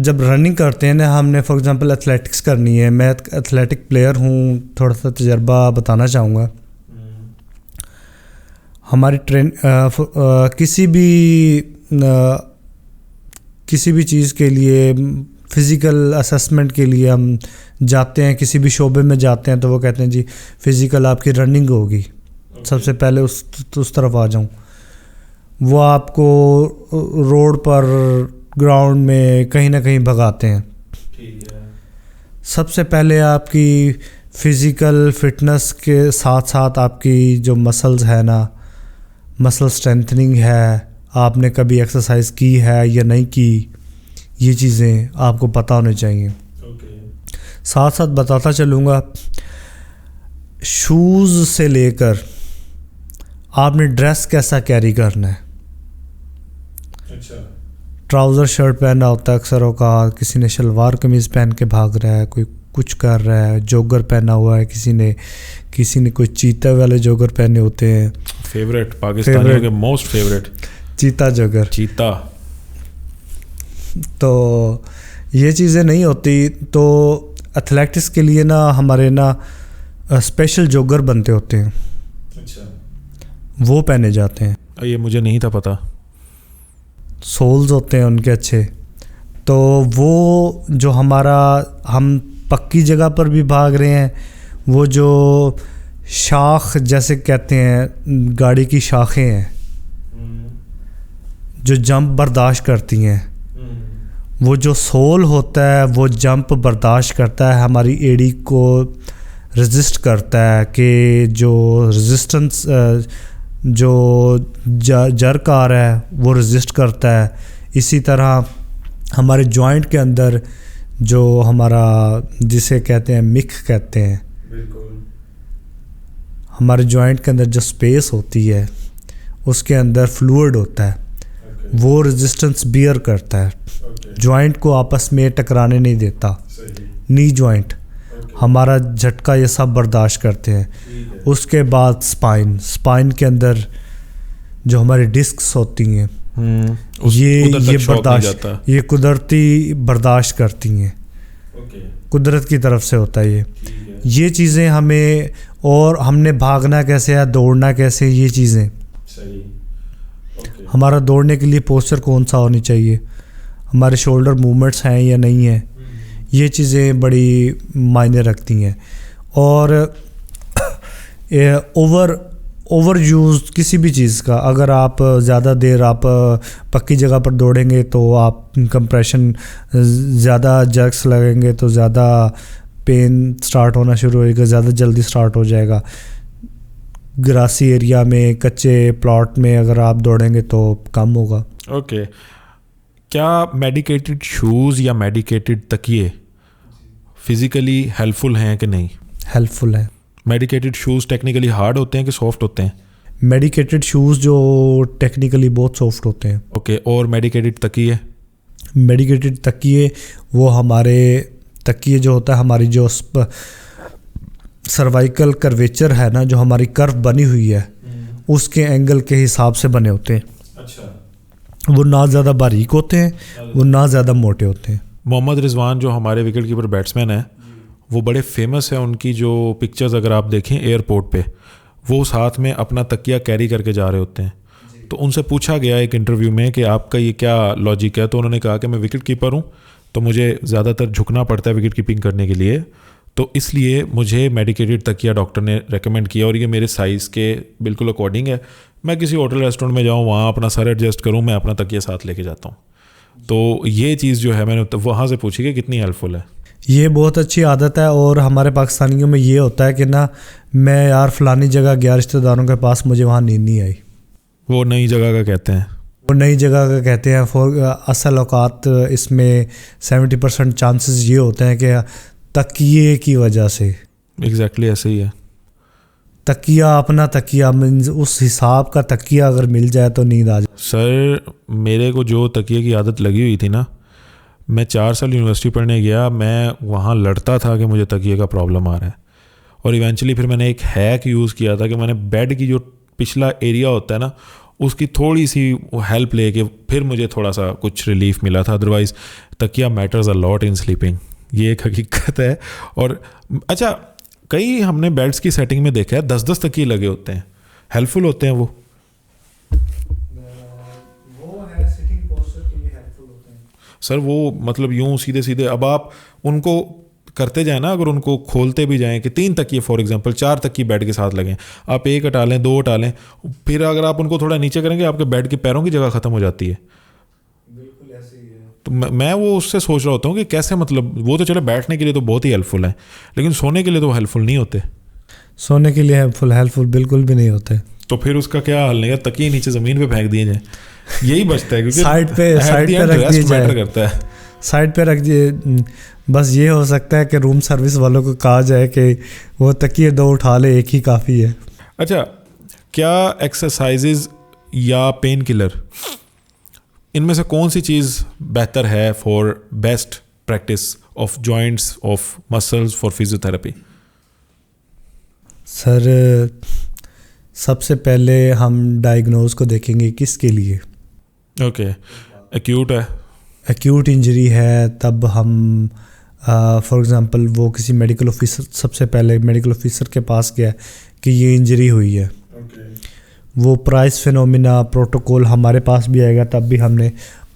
Speaker 2: جب رننگ کرتے ہیں نا، ہم نے فار ایگزامپل ایتھلیٹکس کرنی ہے، میں ایتھلیٹک پلیئر ہوں، تھوڑا سا تجربہ بتانا چاہوں گا. ہماری کسی بھی چیز کے لیے فزیکل اسسمنٹ کے لیے ہم جاتے ہیں، کسی بھی شعبے میں جاتے ہیں تو وہ کہتے ہیں جی فزیکل آپ کی رننگ ہوگی. سب سے پہلے اس طرف آ جاؤں. وہ آپ کو روڈ پر، گراؤنڈ میں کہیں نہ کہیں بھگاتے ہیں. سب سے پہلے آپ کی فزیکل فٹنس کے ساتھ ساتھ آپ کی جو مسلز ہے نا، مسل اسٹرینتھننگ ہے، آپ نے کبھی ایکسرسائز کی ہے یا نہیں کی، یہ چیزیں آپ کو پتہ ہونے چاہیے. ساتھ ساتھ بتاتا چلوں گا، شوز سے لے کر آپ نے ڈریس کیسا کیری کرنا ہے. ٹراؤزر شرٹ پہنا ہوتا ہے اکثر اوقات، کسی نے شلوار قمیض پہن کے بھاگ رہا ہے، کوئی کچھ کر رہا ہے، جوگر پہنا ہوا ہے، کسی نے کوئی چیتا والے جوگر پہنے ہوتے ہیں.
Speaker 1: فیوریٹ پاکستانیوں کے موسٹ فیوریٹ
Speaker 2: چیتا جوگر،
Speaker 1: چیتا.
Speaker 2: تو یہ چیزیں نہیں ہوتی. تو ایتھلیٹکس کے لیے نا ہمارے نا اسپیشل جوگر بنتے ہوتے ہیں.
Speaker 1: اچھا.
Speaker 2: وہ پہنے جاتے ہیں.
Speaker 1: یہ مجھے نہیں تھا پتہ.
Speaker 2: سولز ہوتے ہیں ان کے اچھے. تو وہ جو ہم پکی جگہ پر بھی بھاگ رہے ہیں، وہ جو شاخ جیسے کہتے ہیں، گاڑی کی شاخیں ہیں جو جمپ برداشت کرتی ہیں، وہ جو سول ہوتا ہے وہ جمپ برداشت کرتا ہے، ہماری ایڑی کو رزسٹ کرتا ہے کہ جو رزسٹنس جو جرک آ رہا ہے وہ رزسٹ کرتا ہے. اسی طرح ہمارے جوائنٹ کے اندر جو ہمارا جسے کہتے ہیں مک کہتے ہیں، ہمارے جوائنٹ کے اندر جو سپیس ہوتی ہے اس کے اندر فلوئڈ ہوتا ہے، وہ رزسٹنس بیئر کرتا ہے، جوائنٹ کو آپس میں ٹکرانے نہیں دیتا. نی جوائنٹ ہمارا جھٹکا یہ سب برداشت کرتے ہیں. اس کے بعد سپائن کے اندر جو ہماری ڈسکس ہوتی ہیں یہ قدرتی برداشت کرتی ہیں، قدرت کی طرف سے ہوتا ہے یہ چیزیں ہمیں. اور ہم نے بھاگنا کیسے ہے، دوڑنا کیسے، یہ چیزیں. ہمارا دوڑنے کے لیے پوسچر کون سا ہونی چاہیے، ہمارے شولڈر موومنٹس ہیں یا نہیں ہیں، یہ چیزیں بڑی معنی رکھتی ہیں. اور اوور یوز کسی بھی چیز کا، اگر آپ زیادہ دیر آپ پکی جگہ پر دوڑیں گے تو آپ کمپریشن زیادہ جرکس لگیں گے تو زیادہ پین سٹارٹ ہونا شروع ہوئے گا، زیادہ جلدی سٹارٹ ہو جائے گا. گراسی ایریا میں، کچے پلاٹ میں اگر آپ دوڑیں گے تو کم ہوگا.
Speaker 1: اوکے. کیا میڈیکیٹڈ شوز یا میڈیکیٹڈ تکیے فزیکلی ہیلپ فل ہیں کہ نہیں؟
Speaker 2: ہیلپ فل ہیں.
Speaker 1: میڈیکیٹڈ شوز ٹیکنیکلی ہارڈ ہوتے ہیں کہ سافٹ ہوتے ہیں؟
Speaker 2: میڈیکیٹڈ شوز جو ٹیکنیکلی بہت سافٹ ہوتے ہیں.
Speaker 1: اوکے. اور میڈیکیٹڈ تکیے؟
Speaker 2: میڈیکیٹڈ تکیے وہ ہمارے تکیے جو ہوتا ہے، ہماری جو سروائیکل کرویچر ہے نا، جو ہماری کرو بنی ہوئی ہے اس کے اینگل کے حساب سے بنے ہوتے ہیں.
Speaker 1: اچھا.
Speaker 2: وہ نہ زیادہ باریک ہوتے ہیں، وہ نہ زیادہ موٹے ہوتے ہیں.
Speaker 1: محمد رضوان جو ہمارے وکٹ کیپر بیٹسمین ہیں، وہ بڑے فیمس ہیں. ان کی جو پکچرز اگر آپ دیکھیں ایئرپورٹ پہ، وہ ساتھ میں اپنا تکیہ کیری کر کے جا رہے ہوتے ہیں. تو ان سے پوچھا گیا ایک انٹرویو میں کہ آپ کا یہ کیا لاجک ہے، تو انہوں نے کہا کہ میں وکٹ کیپر ہوں تو مجھے زیادہ تر جھکنا پڑتا ہے وکٹ کیپنگ کرنے کے لیے، تو اس لیے مجھے میڈیکیٹڈ تکیہ ڈاکٹر نے ریکمینڈ کیا اور یہ میرے سائز کے بالکل اکارڈنگ ہے. میں کسی ہوٹل ریسٹورینٹ میں جاؤں، وہاں اپنا سر ایڈجسٹ کروں، میں اپنا تکیہ ساتھ لے کے جاتا ہوں. تو یہ چیز جو ہے میں نے وہاں سے پوچھی کہ کتنی ہیلپ فل ہے.
Speaker 2: یہ بہت اچھی عادت ہے. اور ہمارے پاکستانیوں میں یہ ہوتا ہے کہ نا میں یار فلانی جگہ گیا رشتہ داروں کے پاس، مجھے وہاں نیند نہیں آئی.
Speaker 1: وہ نئی جگہ کا کہتے ہیں،
Speaker 2: وہ نئی جگہ کا کہتے ہیں. اصل اوقات اس میں 70% چانسز یہ ہوتے ہیں کہ تکیے کی وجہ سے.
Speaker 1: ایگزیکٹلی ایسے ہی ہے.
Speaker 2: تکیہ اپنا تکیہ اس حساب کا تکیہ اگر مل جائے تو نیند آ جائے.
Speaker 1: سر میرے کو جو تکیے کی عادت لگی ہوئی تھی نا، میں 4 سال یونیورسٹی پڑھنے گیا، میں وہاں لڑتا تھا کہ مجھے تکیے کا پرابلم آ رہا ہے. اور ایونچولی پھر میں نے ایک ہیک یوز کیا تھا کہ میں نے بیڈ کی جو پچھلا ایریا ہوتا ہے نا، اس کی تھوڑی سی ہیلپ لے کے پھر مجھے تھوڑا سا کچھ ریلیف ملا تھا. ادروائز تکیہ matters a lot in sleeping, یہ ایک حقیقت ہے. اور اچھا, کئی ہم نے بیڈس کی سیٹنگ میں دیکھا ہے 10 تکیے لگے ہوتے ہیں, ہیلپ فل ہوتے ہیں وہ؟ سر وہ مطلب یوں سیدھے سیدھے اب آپ ان کو کرتے جائیں نا, اگر ان کو کھولتے بھی جائیں کہ 3 تکیے فار ایگزامپل 4 تکیے بیڈ کے ساتھ لگیں, آپ 1 ہٹا لیں 2 ہٹا لیں, پھر اگر آپ ان کو تھوڑا نیچے کریں گے آپ کے بیڈ کے پیروں کی جگہ ختم ہو جاتی ہے.
Speaker 2: بالکل ایسے ہی ہے.
Speaker 1: تو میں وہ اس سے سوچ رہا ہوتا ہوں کہ کیسے, مطلب وہ تو چلے بیٹھنے کے لیے تو بہت ہی ہیلپ فل ہیں, لیکن سونے کے لیے تو ہیلپ فل نہیں ہوتے.
Speaker 2: سونے کے لیے ہیلپ فل بالکل بھی نہیں ہوتے.
Speaker 1: تو پھر اس کا کیا حل نہیں ہے, تکیے نیچے زمین پہ پھینک دیے جائیں, یہی بچتا ہے کیونکہ
Speaker 2: سائڈ پہ رکھ دیے جائے,
Speaker 1: کرتا ہے
Speaker 2: سائڈ پہ رکھ دیے. بس یہ ہو سکتا ہے کہ روم سروس والوں کو کہا جائے کہ وہ تکیے 2 اٹھا لے, ایک ہی کافی ہے.
Speaker 1: اچھا, کیا ایکسرسائزز یا پین کلر ان میں سے کون سی چیز بہتر ہے for best practice of joints of muscles for physiotherapy?
Speaker 2: Sir سب سے پہلے ہم ڈائگنوز کو دیکھیں گے کس کے لیے.
Speaker 1: اوکے, ایکیوٹ ہے,
Speaker 2: ایکیوٹ انجری ہے, تب ہم فار ایگزامپل وہ کسی میڈیکل آفیسر, سب سے پہلے میڈیکل آفیسر کے پاس گیا کہ یہ انجری ہوئی ہے. وہ پرائس فینومینا پروٹوکول ہمارے پاس بھی آئے گا, تب بھی ہم نے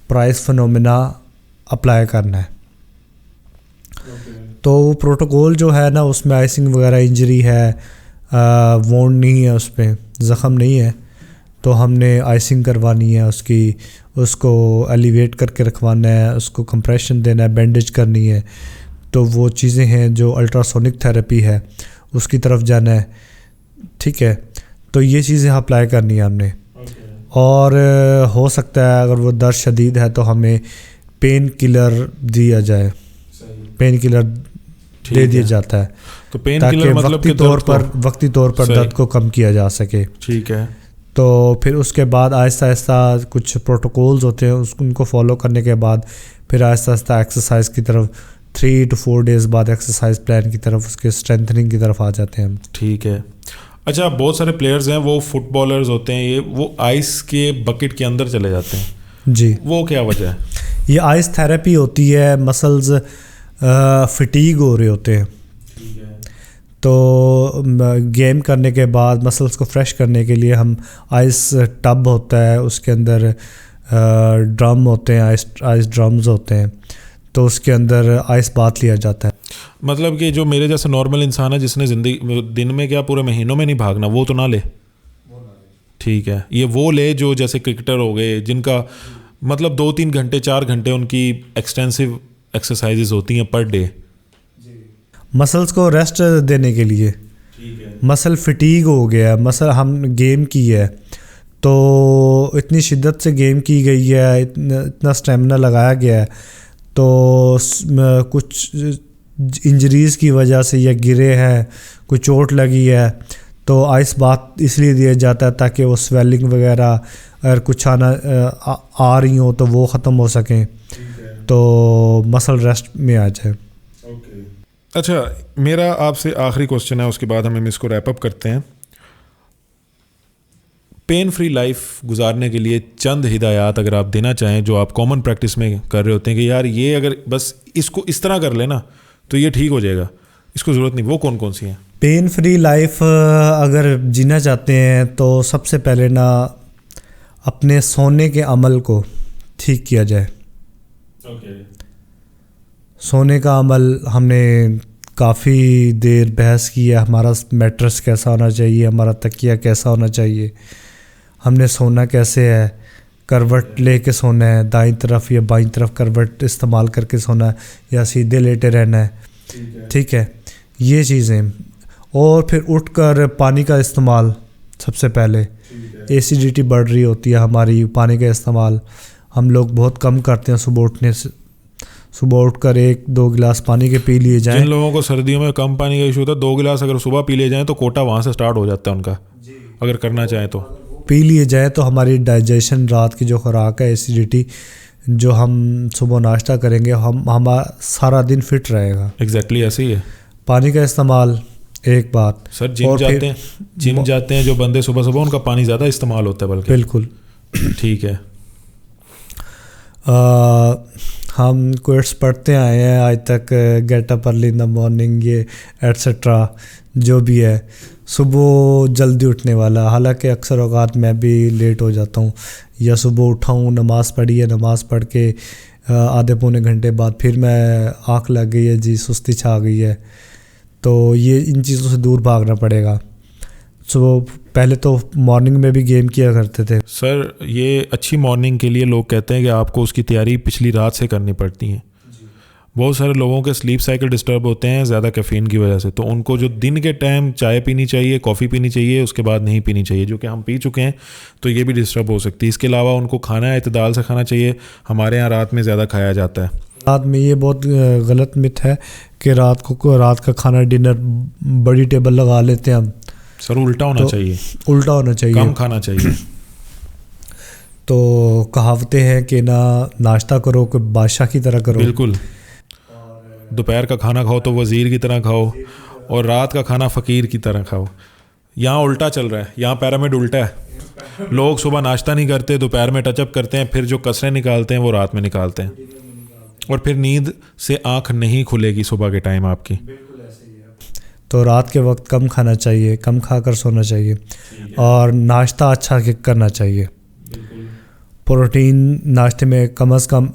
Speaker 2: پرائس فینومینا اپلائی کرنا ہے. تو وہ پروٹوکول جو ہے نا, اس میں آئسنگ وغیرہ انجری ہے, وونڈ نہیں ہے, اس پہ زخم نہیں ہے, تو ہم نے آئسنگ کروانی ہے اس کو ایلیویٹ کر کے رکھوانا ہے, اس کو کمپریشن دینا ہے, بینڈیج کرنی ہے. تو وہ چیزیں ہیں جو الٹراسونک تھراپی ہے اس کی طرف جانا ہے. ٹھیک ہے, تو یہ چیزیں اپلائی کرنی ہے ہم نے. اور ہو سکتا ہے اگر وہ درد شدید ہے تو ہمیں پین کلر دیا جائے, پین کلر دے دیا جاتا ہے,
Speaker 1: تو پین
Speaker 2: تاکہ
Speaker 1: کلر مطلب
Speaker 2: وقتی طور پر درد کو کم کیا جا سکے.
Speaker 1: ٹھیک ہے.
Speaker 2: تو پھر اس کے بعد آہستہ آہستہ کچھ پروٹوکولز ہوتے ہیں, ان کو فالو کرنے کے بعد پھر آہستہ آہستہ ایکسرسائز کی طرف 3 to 4 days بعد ایکسرسائز پلان کی طرف, اس کے اسٹرینتھننگ کی طرف آ جاتے ہیں ہم.
Speaker 1: ٹھیک ہے. اچھا, بہت سارے پلیئرز ہیں وہ فٹ بالرز ہوتے ہیں, وہ آئس کے بکٹ کے اندر چلے جاتے ہیں.
Speaker 2: جی,
Speaker 1: وہ کیا وجہ ہے؟
Speaker 2: یہ آئس تھراپی ہوتی ہے, مسلز فٹیگ ہو رہے ہوتے ہیں, تو گیم کرنے کے بعد مسلس کو فریش کرنے کے لیے ہم آئس ٹب ہوتا ہے, اس کے اندر ڈرم ہوتے ہیں, آئس ڈرمز ہوتے ہیں, تو اس کے اندر آئس بات لیا جاتا ہے.
Speaker 1: مطلب کہ جو میرے جیسے نارمل انسان ہے جس نے زندگی دن میں کیا پورے مہینوں میں نہیں بھاگنا, وہ تو نہ لے. ٹھیک ہے, یہ وہ لے جو جیسے کرکٹر ہو گئے جن کا مطلب 2-3 گھنٹے 4 گھنٹے ان کی ایکسٹینسو ایکسرسائزز ہوتی ہیں پر ڈے,
Speaker 2: مسلس کو ریسٹ دینے کے لیے. مسل فٹیگ ہو گیا, مسل ہم گیم کی ہے تو اتنی شدت سے گیم کی گئی ہے, اتنا اسٹیمنا لگایا گیا ہے, تو کچھ انجریز کی وجہ سے یا گرے ہیں, کوئی چوٹ لگی ہے, تو آئس بات اس لیے دیا جاتا ہے تاکہ وہ سویلنگ وغیرہ اگر کچھ آ رہی ہوں تو وہ ختم ہو سکیں, تو مسل ریسٹ میں آ جائے.
Speaker 1: اچھا, میرا آپ سے آخری کوسچن ہے, اس کے بعد ہم اس کو ریپ اپ کرتے ہیں. پین فری لائف گزارنے کے لیے چند ہدایات اگر آپ دینا چاہیں جو آپ کامن پریکٹس میں کر رہے ہوتے ہیں کہ یار یہ اگر بس اس کو اس طرح کر لینا تو یہ ٹھیک ہو جائے گا, اس کو ضرورت نہیں, وہ کون کون سی ہیں؟
Speaker 2: پین فری لائف اگر جینا چاہتے ہیں تو سب سے پہلے نا اپنے سونے کے عمل کو ٹھیک کیا جائے. سونے کا عمل ہم نے کافی دیر بحث کی ہے, ہمارا میٹرس کیسا ہونا چاہیے, ہمارا تکیہ کیسا ہونا چاہیے, ہم نے سونا کیسے ہے, کروٹ لے کے سونا ہے, دائیں طرف یا بائیں طرف کروٹ استعمال کر کے سونا ہے, یا سیدھے لیٹے رہنا ہے. ٹھیک ہے, یہ چیزیں. اور پھر اٹھ کر پانی کا استعمال سب سے پہلے. ایسیڈیٹی بڑھ رہی ہوتی ہے ہماری, پانی کا استعمال ہم لوگ بہت کم کرتے ہیں. صبح اٹھ کر 1-2 گلاس پانی کے پی لیے جائیں.
Speaker 1: جن لوگوں کو سردیوں میں کم پانی کا ایشو ہوتا ہے 2 گلاس اگر صبح پی لیے جائیں تو کوٹا وہاں سے سٹارٹ ہو جاتا ہے ان کا, اگر کرنا چاہیں تو
Speaker 2: پی لیے جائیں تو ہماری ڈائجیشن, رات کی جو خوراک ہے ایسیڈیٹی, جو ہم صبح ناشتہ کریں گے ہمارا سارا دن فٹ رہے گا.
Speaker 1: ایگزیکٹلی ایسے ہی ہے.
Speaker 2: پانی کا استعمال ایک بات
Speaker 1: سر جم جاتے ہیں جو بندے صبح صبح، ان کا پانی زیادہ استعمال ہوتا ہے بلکہ.
Speaker 2: بالکل
Speaker 1: ٹھیک ہے.
Speaker 2: ہم کوئٹس پڑھتے آئے ہیں آج تک، get up early in the morning, یہ ایٹسٹرا جو بھی ہے، صبح جلدی اٹھنے والا. حالانکہ اکثر اوقات میں بھی لیٹ ہو جاتا ہوں، یا صبح اٹھا ہوں، نماز پڑھی ہے، نماز پڑھ کے آدھے پونے گھنٹے بعد پھر میں آنکھ لگ گئی ہے جی، سستی چھا گئی ہے. تو یہ ان چیزوں سے دور بھاگنا پڑے گا. پہلے تو مارننگ میں بھی گیم کیا کرتے تھے.
Speaker 1: سر یہ اچھی مارننگ کے لیے لوگ کہتے ہیں کہ آپ کو اس کی تیاری پچھلی رات سے کرنی پڑتی ہیں. بہت سارے لوگوں کے سلیپ سائیکل ڈسٹرب ہوتے ہیں زیادہ کیفین کی وجہ سے، تو ان کو جو دن کے ٹائم چائے پینی چاہیے، کافی پینی چاہیے، اس کے بعد نہیں پینی چاہیے، جو کہ ہم پی چکے ہیں، تو یہ بھی ڈسٹرب ہو سکتی ہے. اس کے علاوہ ان کو کھانا اعتدال سے کھانا چاہیے. ہمارے یہاں رات میں زیادہ کھایا جاتا ہے.
Speaker 2: رات میں یہ بہت غلط مت ہے کہ رات کا کھانا ڈنر بڑی ٹیبل لگا لیتے ہیں ہم.
Speaker 1: سر الٹا ہونا چاہیے،
Speaker 2: الٹا ہونا چاہیے،
Speaker 1: کم کھانا چاہیے.
Speaker 2: تو کہاوتیں ہیں کہ نہ ناشتہ کرو کہ بادشاہ کی طرح کرو.
Speaker 1: بالکل. دوپہر کا کھانا کھاؤ تو وزیر کی طرح کھاؤ، اور رات کا کھانا فقیر کی طرح کھاؤ. یہاں الٹا چل رہا ہے، یہاں پیرامڈ الٹا ہے. لوگ صبح ناشتہ نہیں کرتے، دوپہر میں ٹچ اپ کرتے ہیں، پھر جو کسریں نکالتے ہیں وہ رات میں نکالتے ہیں، اور پھر نیند سے آنکھ نہیں کھلے گی صبح کے ٹائم آپ کی.
Speaker 2: تو رات کے وقت کم کھانا چاہیے، کم کھا کر سونا چاہیے، اور ناشتہ اچھا کرنا چاہیے. پروٹین ناشتے میں کم از کم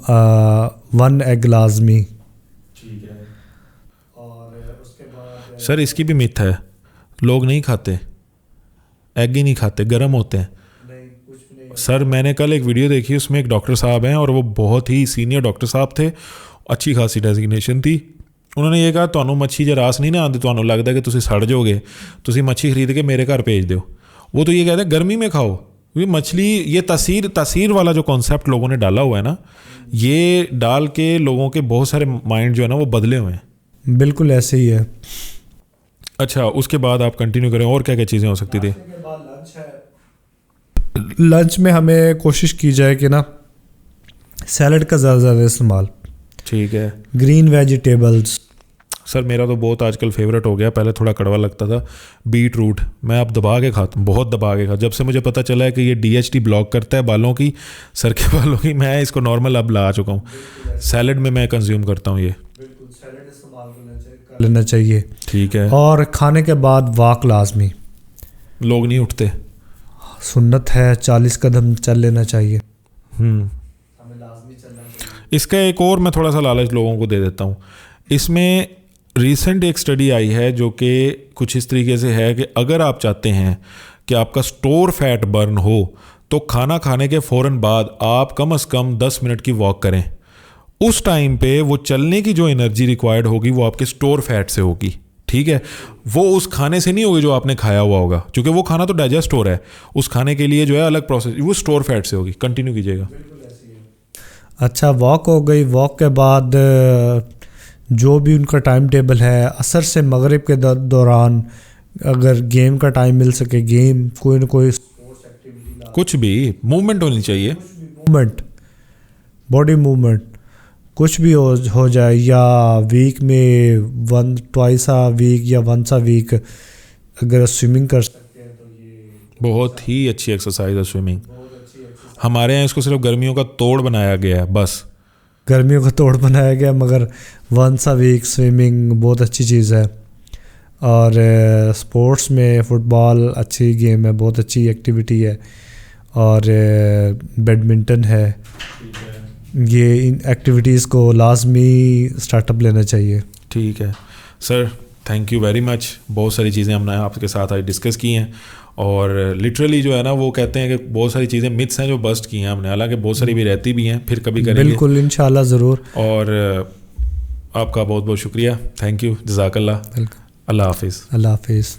Speaker 2: 1 ایگ لازمی.
Speaker 1: سر اس کی بھی مت ہے، لوگ نہیں کھاتے ایگ، ہی نہیں کھاتے، گرم ہوتے ہیں. سر میں نے کل ایک ویڈیو دیکھی، اس میں ایک ڈاکٹر صاحب ہیں، اور وہ بہت ہی سینئر ڈاکٹر صاحب تھے، اچھی خاصی ڈیزگنیشن تھی. انہوں نے یہ کہا تمہیں مچھی جے راس نہیں نہ آتی، تمہیں لگتا ہے کہ تسی سڑ جاؤ گے، تسی مچھی خرید کے میرے گھر بھیج دو. وہ تو یہ کہتے ہیں گرمی میں کھاؤ، کیونکہ مچھلی یہ تاثیر والا جو کانسیپٹ لوگوں نے ڈالا ہوا ہے نا، یہ ڈال کے لوگوں کے بہت سارے مائنڈ جو ہے نا وہ بدلے ہوئے ہیں.
Speaker 2: بالکل ایسے ہی ہے.
Speaker 1: اچھا اس کے بعد آپ کنٹینیو کریں، اور کیا کیا چیزیں ہو سکتی تھی؟
Speaker 2: لنچ میں ہمیں کوشش کی جائے کہ نا سیلڈ کا زیادہ زیادہ استعمال.
Speaker 1: ٹھیک ہے.
Speaker 2: Green vegetables.
Speaker 1: سر میرا تو بہت آج کل فیوریٹ ہو گیا، پہلے تھوڑا کڑوا لگتا تھا، بیٹ روٹ. میں اب دبا کے کھاتا ہوں، بہت دبا کے کھاتا. جب سے مجھے پتہ چلا ہے کہ یہ DHT بلاک کرتا ہے بالوں کی، سر کے بالوں کی، میں اس کو نارمل اب لا چکا ہوں. سیلڈ میں کنزیوم کرتا ہوں یہ.
Speaker 2: لینا چاہیے.
Speaker 1: ٹھیک ہے.
Speaker 2: اور کھانے کے بعد واک لازمی.
Speaker 1: لوگ نہیں اٹھتے،
Speaker 2: سنت ہے، 40 قدم چل لینا چاہیے.
Speaker 1: اس کا ایک اور میں تھوڑا سا لالچ لوگوں کو دے دیتا ہوں. اس میں ریسنٹ ایک اسٹڈی آئی ہے جو کہ کچھ اس طریقے سے ہے کہ اگر آپ چاہتے ہیں کہ آپ کا اسٹور فیٹ برن ہو تو کھانا کھانے کے فوراً بعد آپ کم از کم 10 منٹ کی واک کریں. اس ٹائم پہ وہ چلنے کی جو انرجی ریکوائرڈ ہوگی وہ آپ کے اسٹور فیٹ سے ہوگی. ٹھیک ہے، وہ اس کھانے سے نہیں ہوگی جو آپ نے کھایا ہوا ہوگا، کیونکہ وہ کھانا تو ڈائجسٹ ہو رہا ہے. اس کھانے کے لیے جو ہے الگ پروسیس، وہ اسٹور فیٹ سے ہوگی. کنٹینیو کیجیے گا.
Speaker 2: اچھا واک ہو گئی. واک کے بعد جو بھی ان کا ٹائم ٹیبل ہے، عصر سے مغرب کے دوران اگر گیم کا ٹائم مل سکے، گیم کوئی نہ کوئی
Speaker 1: کچھ بھی موومنٹ ہونی چاہیے،
Speaker 2: موومنٹ، باڈی موومنٹ کچھ بھی ہو جائے. یا ویک میں ٹوائس آ ویک یا ونس آ ویک اگر سوئمنگ کر سکتے ہیں تو یہ
Speaker 1: بہت ہی اچھی ایکسرسائز ہے سوئمنگ. ہمارے یہاں اس کو صرف گرمیوں کا توڑ بنایا گیا ہے، بس
Speaker 2: گرمیوں کا توڑ بنایا گیا، مگر ونس آ ویک سوئمنگ بہت اچھی چیز ہے. اور سپورٹس میں فٹ بال اچھی گیم ہے، بہت اچھی ایکٹیویٹی ہے. اور بیڈمنٹن ہے. یہ ان ایکٹیویٹیز کو لازمی اسٹارٹ اپ لینا چاہیے.
Speaker 1: ٹھیک ہے سر، تھینک یو ویری مچ. بہت ساری چیزیں ہم نے آپ کے ساتھ آج ڈسکس کی ہیں، اور لٹرلی جو ہے نا وہ کہتے ہیں کہ بہت ساری چیزیں متس ہیں جو بسٹ کی ہیں ہم نے، حالانکہ بہت ساری بھی رہتی بھی ہیں، پھر کبھی کریں گے.
Speaker 2: بالکل انشاءاللہ ضرور.
Speaker 1: اور آپ کا بہت بہت شکریہ. تھینک یو، جزاک اللہ.
Speaker 2: بالکل.
Speaker 1: اللہ حافظ.
Speaker 2: اللہ حافظ.